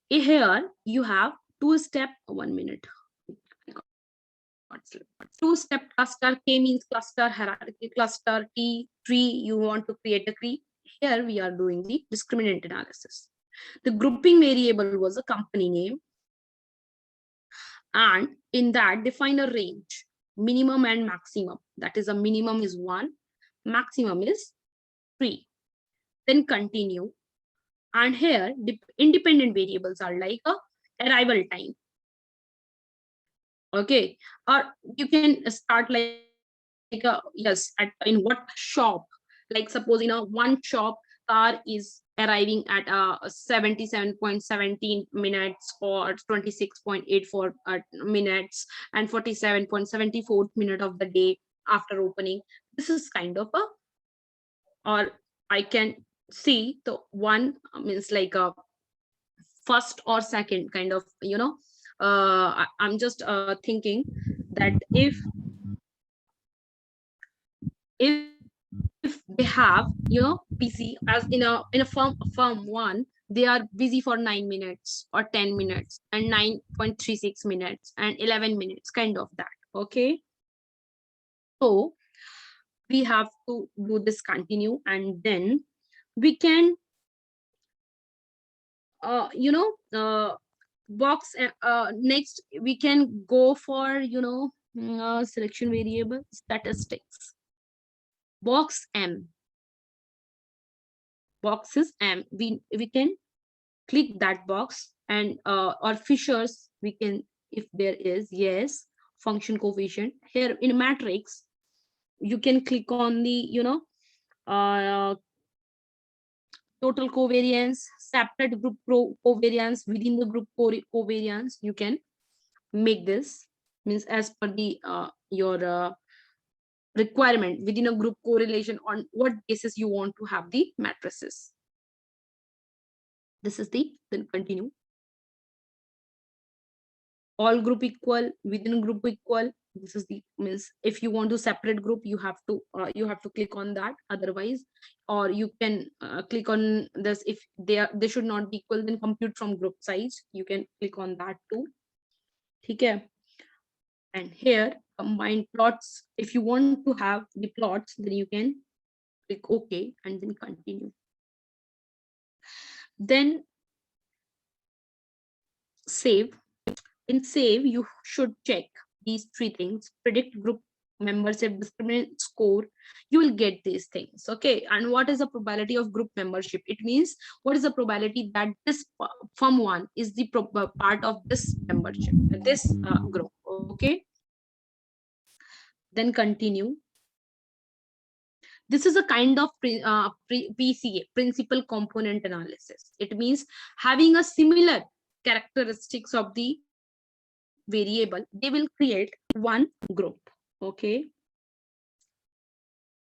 Here you have two-step, 1 minute, two-step cluster. K means cluster, hierarchy cluster, T tree, you want to create a tree. Here we are doing the discriminant analysis. The grouping variable was a company name, and in that define a range, minimum and maximum. That is, a minimum is 1, maximum is 3. then continue. And here, independent variables are like a arrival time. Okay, or you can start like a, yes, in what shop, like suppose in a one shop, car is arriving at 77.17 minutes or 26.84 minutes and 47.74 minute of the day after opening. This is kind of a, or I can see the one means like a first or second kind of, I'm just thinking that if they have, busy as in a firm one, they are busy for 9 minutes or 10 minutes and 9.36 minutes and 11 minutes, kind of that. Okay, so we have to do this continue, and then we can you know box next we can go for selection variable statistics. Box M, box is M, we can click that box, and or Fisher's we can, if there is, yes, function coefficient. Here in matrix you can click on the uh, total covariance, separate group covariance, within the group covariance. You can make this, means as per the your requirement, within a group correlation, on what basis you want to have the matrices. This is the, then continue. All group equal, within group equal. This is the, means if you want to separate group, you have to click on that. Otherwise, or you can click on this. If they should not be equal, then compute from group size, you can click on that too. Okay. And here combine plots, if you want to have the plots, then you can click OK and then continue. Then save. In save, you should check these three things: predict group membership, discriminant score. You will get these things. Okay, and what is the probability of group membership? It means what is the probability that this firm one is the part of this membership, this group. Okay, then continue. This is a kind of PCA, principal component analysis. It means having a similar characteristics of the variable, they will create one group. Okay,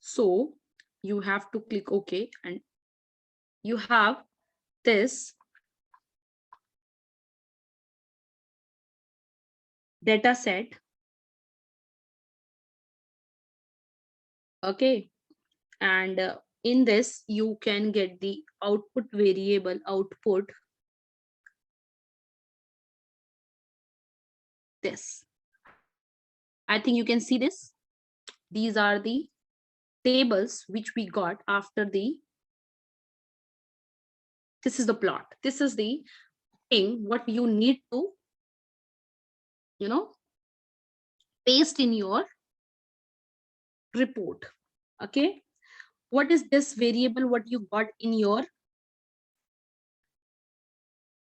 so you have to click OK, and you have this data set. Okay, and in this you can get the output variable output. This, I think you can see this. These are the tables which we got after the, this is the plot, this is the thing what you need to paste in your report. Okay, what is this variable what you got in your,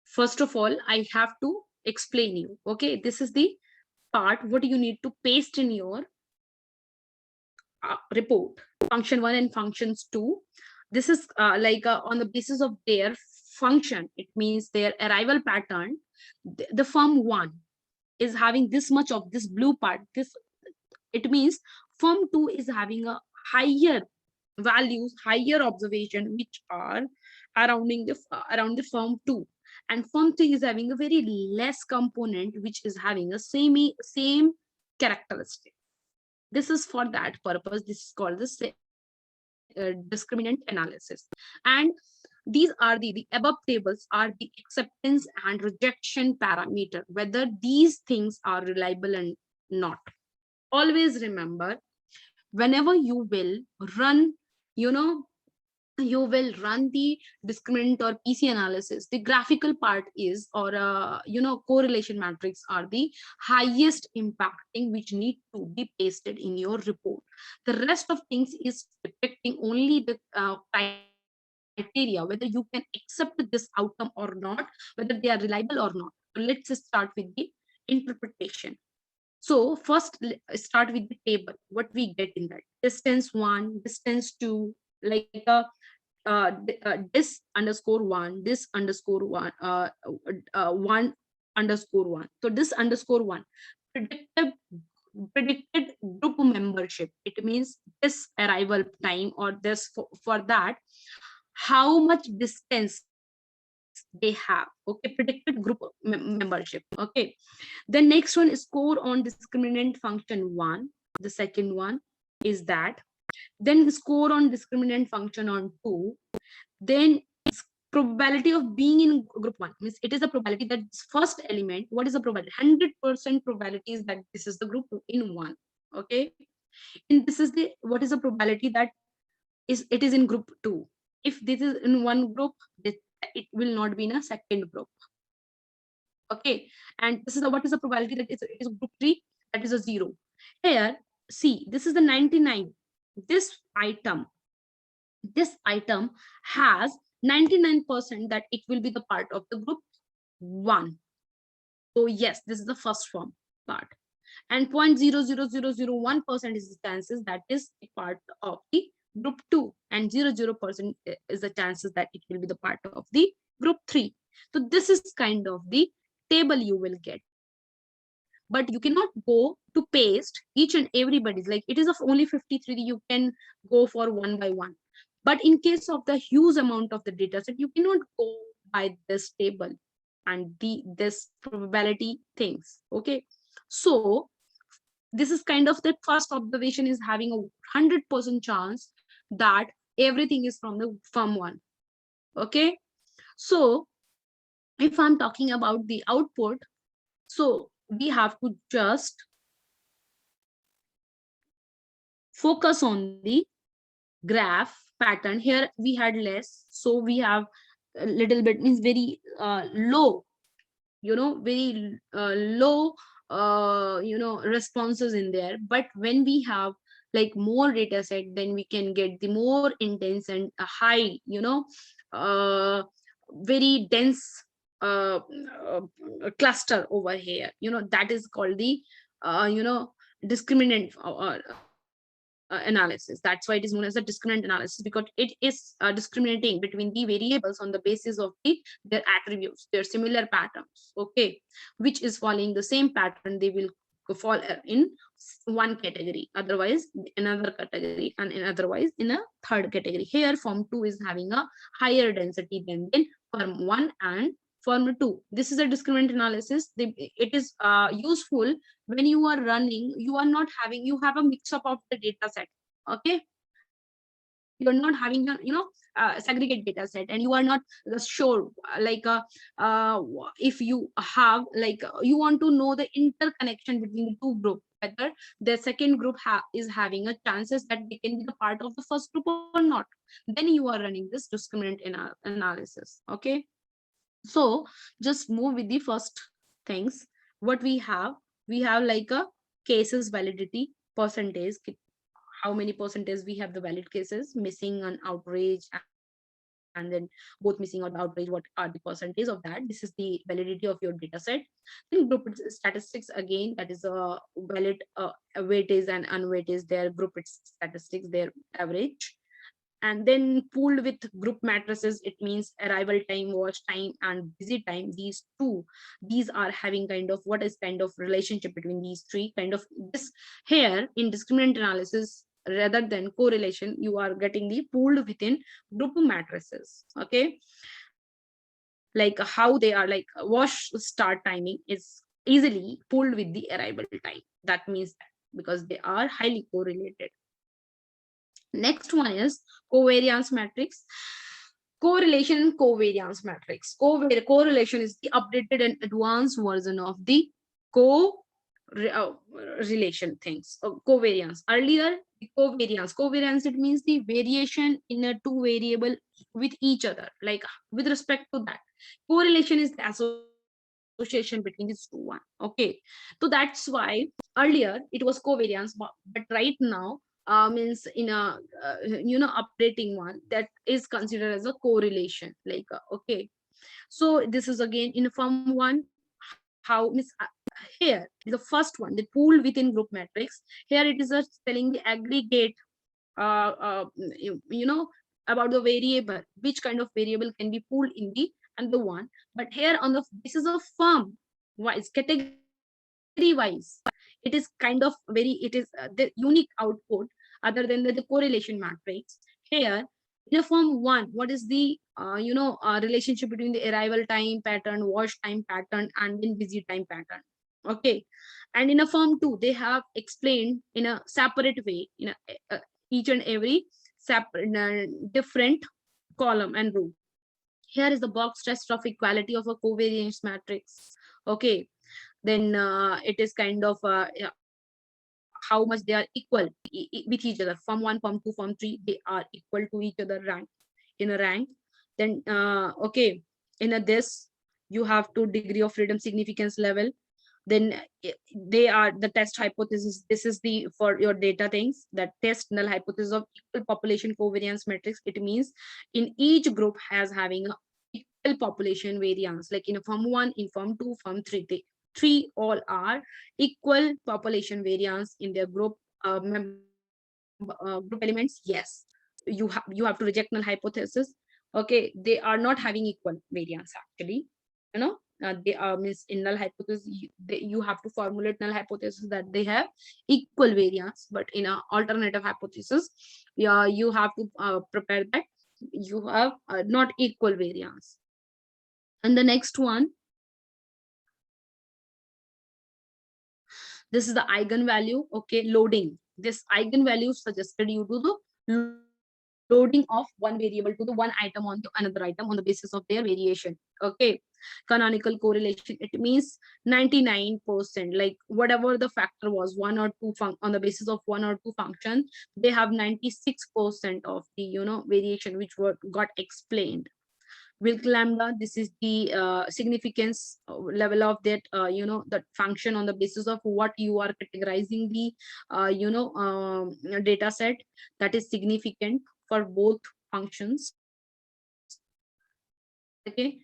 first of all I have to explain you. Okay, this is the part what you need to paste in your report. Function 1 and functions 2, this is on the basis of their function, it means their arrival pattern. The firm 1 is having this much of this blue part, this, it means firm 2 is having a higher values, higher observation, which are around the firm 2, and firm 3 is having a very less component which is having a same characteristic. This is for that purpose. This is called the discriminant analysis. And these are the above tables are the acceptance and rejection parameter, whether these things are reliable and not. Always remember, whenever you will run, you will run the discriminant or PC analysis, the graphical part is, or correlation matrix are the highest impacting, which need to be pasted in your report. The rest of things is depicting only the time criteria, whether you can accept this outcome or not, whether they are reliable or not. So let's start with the interpretation. So first, start with the table. What we get in that: distance 1, distance 2, like this underscore 1, this underscore 1, 1 underscore 1. So this underscore 1, predicted predicted group membership. It means this arrival time, or this for that, how much distance they have. Okay, predicted group membership. Okay, the next one is score on discriminant function 1. The second one is that. Then score on discriminant function on 2. Then probability of being in group 1, means it is a probability that first element, what is the probability? 100% probability is that this is the group in 1. Okay, and this is the, what is the probability that is it is in group 2. If this is in one group, it will not be in a second group. Okay, and this is the, what is the probability that it is group 3? That is a 0. Here, see, this is the 99. This item has 99% that it will be the part of the group 1. So yes, this is the first form part. And 0.00001% is the chances that is a part of the group 2, and 0.00% is the chances that it will be the part of the group 3. So this is kind of the table you will get. But you cannot go to paste each and everybody's, like it is of only 53, you can go for one by one. But in case of the huge amount of the data set, you cannot go by this table and this probability things. Okay, so this is kind of the first observation is having a 100% chance that everything is from the firm 1. Okay, so if I'm talking about the output, so we have to just focus on the graph pattern. Here we had less, so we have a little bit, means very low, very low responses in there. But when we have like more data set, then we can get the more intense and a high, very dense cluster over here, that is called the discriminant analysis. That's why it is known as a discriminant analysis, because it is discriminating between the variables on the basis of their attributes, their similar patterns. Okay, which is following the same pattern, they will fall in one category, otherwise another category, and in otherwise in a third category. Here form 2 is having a higher density than form 1 and form 2. This is a discriminant analysis. It is useful when you are running, you are not having, you have a mix up of the data set. Okay, you're not having a segregate data set, and you are not sure like if you have like you want to know the interconnection between the two groups, whether the second group is having a chances that they can be the part of the first group or not, then you are running this discriminant analysis. Okay, so just move with the first things. What we have like a cases validity percentage, how many percentage we have the valid cases, missing and outrage, and then both missing or outrage, what are the percentage of that. This is the validity of your data set. Then group statistics, again, that is a valid weightage and unweightage, their group statistics, their average. And then pooled with group matrices, it means arrival time, watch time, and visit time. These are having kind of what is kind of relationship between these three kind of. This here in discriminant analysis, rather than correlation, you are getting the pooled within group matrices. Okay, like how they are, like wash start timing is easily pooled with the arrival time. That means that because they are highly correlated. Next one is covariance matrix. Correlation and covariance matrix. Correlation is the updated and advanced version of the relation things. Covariance. Earlier, the covariance, it means the variation in a two variable with each other, like with respect to that. Correlation is the association between these two one. Okay, so that's why earlier it was covariance, but right now means in a updating one, that is considered as a correlation, like okay. So this is again in form one. How means here is the first one, the pool within group matrix. Here it is telling the aggregate about the variable, which kind of variable can be pulled in the and the one. But here on the basis of firm wise, category wise, it is kind of very, it is the unique output other than the correlation matrix. Here in a form one, what is the relationship between the arrival time pattern, wash time pattern, and then busy time pattern. Okay. And in a form two, they have explained in a separate way, in a, each and every separate different column and row. Here is the box test of equality of a covariance matrix. Okay. Then it is kind of how much they are equal with each other. Form one, form two, form three, they are equal to each other rank in a rank. Then okay, in a this you have to degree of freedom significance level. Then they are the test hypothesis. This is the for your data things, that test null hypothesis of equal population covariance matrix. It means in each group has having a equal population variance, like in form one, in form two, form three, they three all are equal population variance in their group group elements. Yes, you have to reject null hypothesis. Okay, they are not having equal variance actually, you know. They are means in null hypothesis, you have to formulate null hypothesis that they have equal variance. But in a alternative hypothesis, yeah, you have to prepare that you have not equal variance. And the next one, this is the eigenvalue. Okay, loading. This eigenvalue suggested you to the loading of one variable to the one item on to another item on the basis of their variation. Okay, canonical correlation, it means 99%, like whatever the factor was, one or two on the basis of one or two function, they have 96% of the variation which were got explained. Wilk lambda, this is the significance level of that that function on the basis of what you are categorizing the data set, that is significant for both functions. Okay,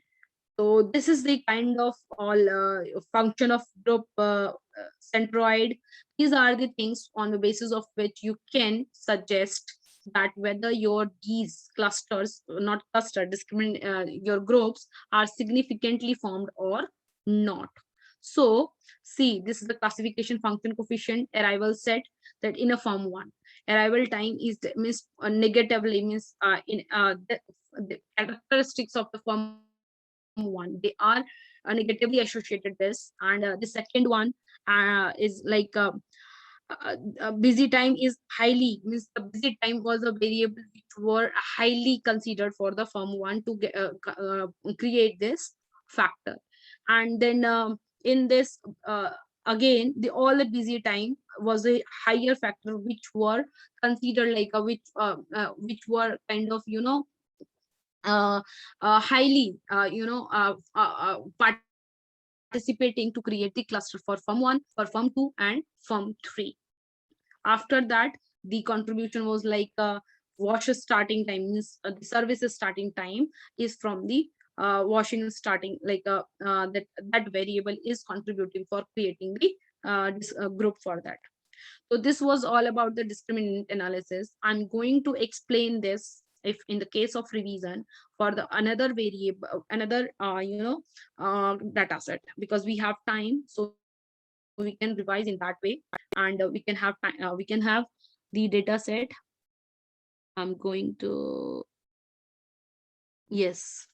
so this is the kind of all function of group centroid. These are the things on the basis of which you can suggest that whether your these clusters, not cluster, discriminate your groups are significantly formed or not. So see, this is the classification function coefficient arrival set, that in a form one, arrival time is means negatively means in the characteristics of the form one, they are negatively associated this. And the second one is like busy time is highly means the busy time was a variable which were highly considered for the firm one to get, create this factor. And then in this again, the all the busy time was a higher factor which were considered like a which were kind of highly participating to create the cluster for firm one, for firm two, and firm three. After that, the contribution was like wash starting time means the services starting time is from the washing starting, like that variable is contributing for creating the this group for that. So this was all about the discriminant analysis. I'm going to explain this if in the case of revision for the another variable, another data set, because we have time, so we can revise in that way. And we can have time, we can have the data set. I'm going to, yes,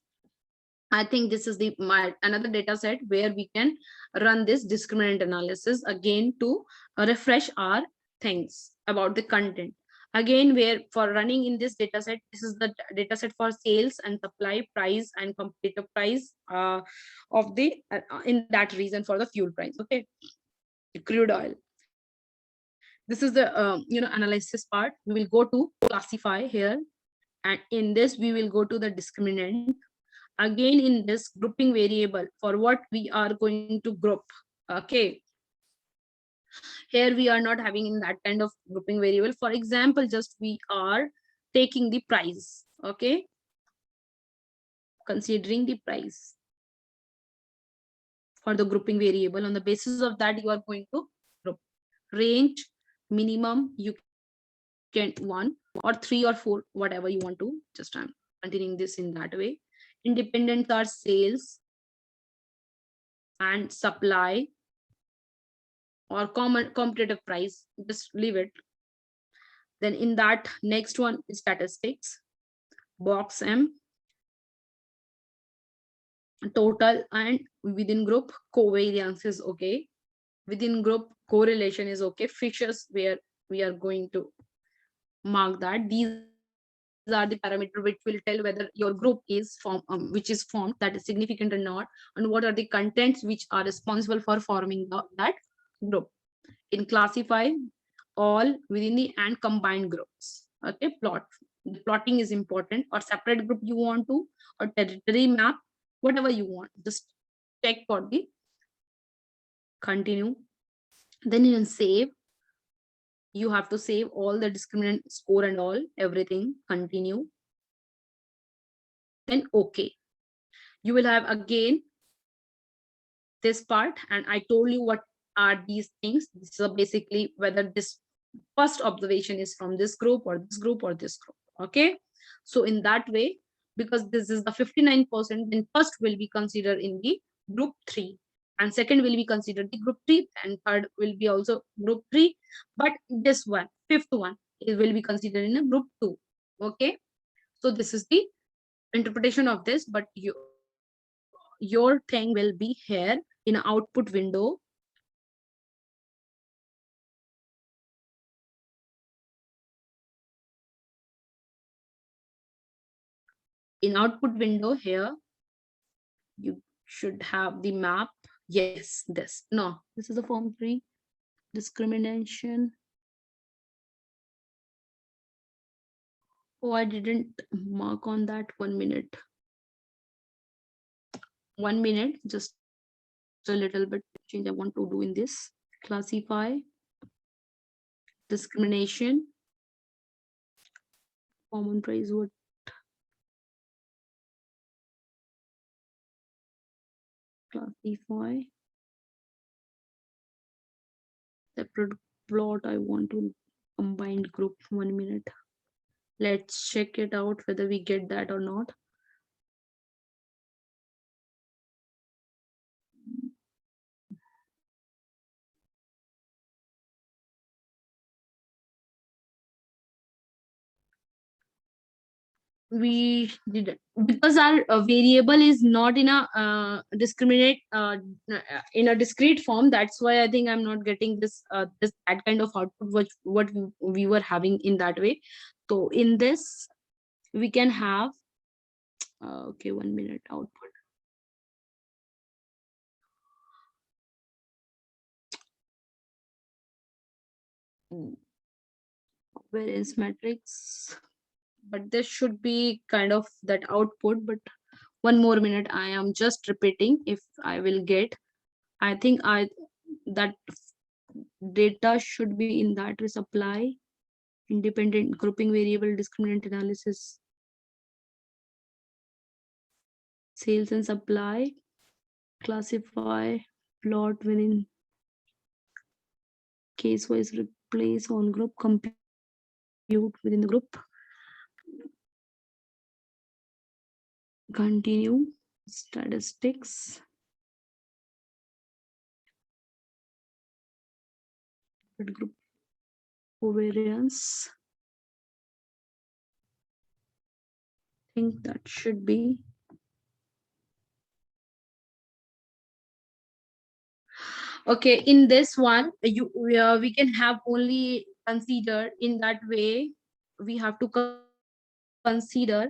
I think this is the my another data set where we can run this discriminant analysis again to refresh our things about the content. Again, where for running in this data set, this is the data set for sales and supply price and competitive price of the in that region for the fuel price. Okay, crude oil. This is the analysis part. We will go to classify here, and in this we will go to the discriminant. Again, in this grouping variable, for what we are going to group. Okay, Here we are not having in that kind of grouping variable. For example, just we are taking the price, okay, considering the price for the grouping variable. On the basis of that, you are going to group. Range minimum, you can 1 or 3 or 4, whatever you want to. Just I'm continuing this in that way. Independent are sales and supply or common competitive price, just leave it. Then in that, next one is statistics, box M, total, and within group covariance is okay, within group correlation is okay. Features where we are going to mark that these are the parameter which will tell whether your group is which is formed, that is significant or not, and what are the contents which are responsible for forming that group. In classify, all within the and combined groups, okay. Plot, the plotting is important, or separate group you want to, or territory map, whatever you want, just check for the continue. Then you can save, you have to save all the discriminant score and all everything, continue. Then okay, you will have again this part, and I told you what are these things. This is basically whether this first observation is from this group or this group or this group, okay. So in that way, because this is the 59%, then first will be considered in the group 3, and second will be considered the group 3, and third will be also group 3, but this one, fifth one, it will be considered in a group 2, okay. So this is the interpretation of this, but your thing will be here in an output window. In output window here, you should have the map. Yes, this, no, this is the form 3 discrimination. Oh, I didn't mark on that. 1 minute, 1 minute, just a little bit change I want to do in this. Classify, discrimination, common price, what, classify, separate plot, I want to combined group. 1 minute, let's check it out whether we get that or not. We did, because our variable is not in a discriminate in a discrete form. That's why I think I'm not getting this that kind of output which what we were having in that way. So in this we can have okay, 1 minute output. Variance matrix, but this should be kind of that output. But 1 more minute, I am just repeating if I will get. I think that data should be in that supply, independent grouping variable, discriminant analysis, sales and supply, classify, plot within case wise, replace on group, compute within the group, continue, statistics, group covariance. I think that should be. Okay, in this one, we can have only consider in that way. We have to consider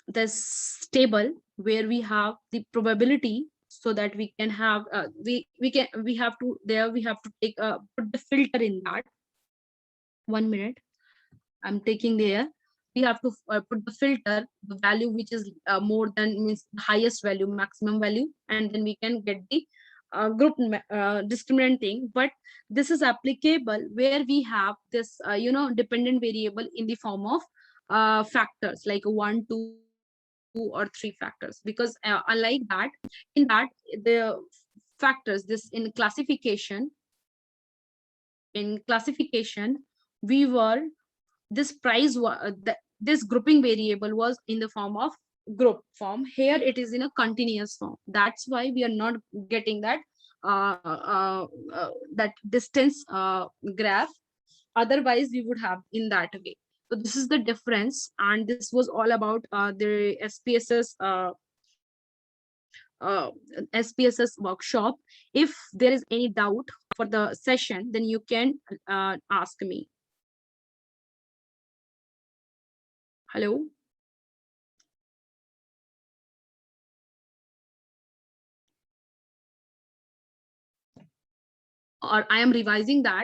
this table where we have the probability, so that we can have we have to there we have to take put the filter in that. 1 minute, I'm taking there. We have to put the filter, the value which is more than, means the highest value, maximum value, and then we can get the discriminant thing, but this is applicable where we have this dependent variable in the form of factors like one, two, or three factors. Because unlike that, in that the factors, this in classification we were this this grouping variable was in the form of group form. Here it is in a continuous form. That's why we are not getting that that distance graph. Otherwise we would have in that way. So this is the difference, and this was all about the SPSS workshop. If there is any doubt for the session, then you can ask me. Hello. Or I am revising that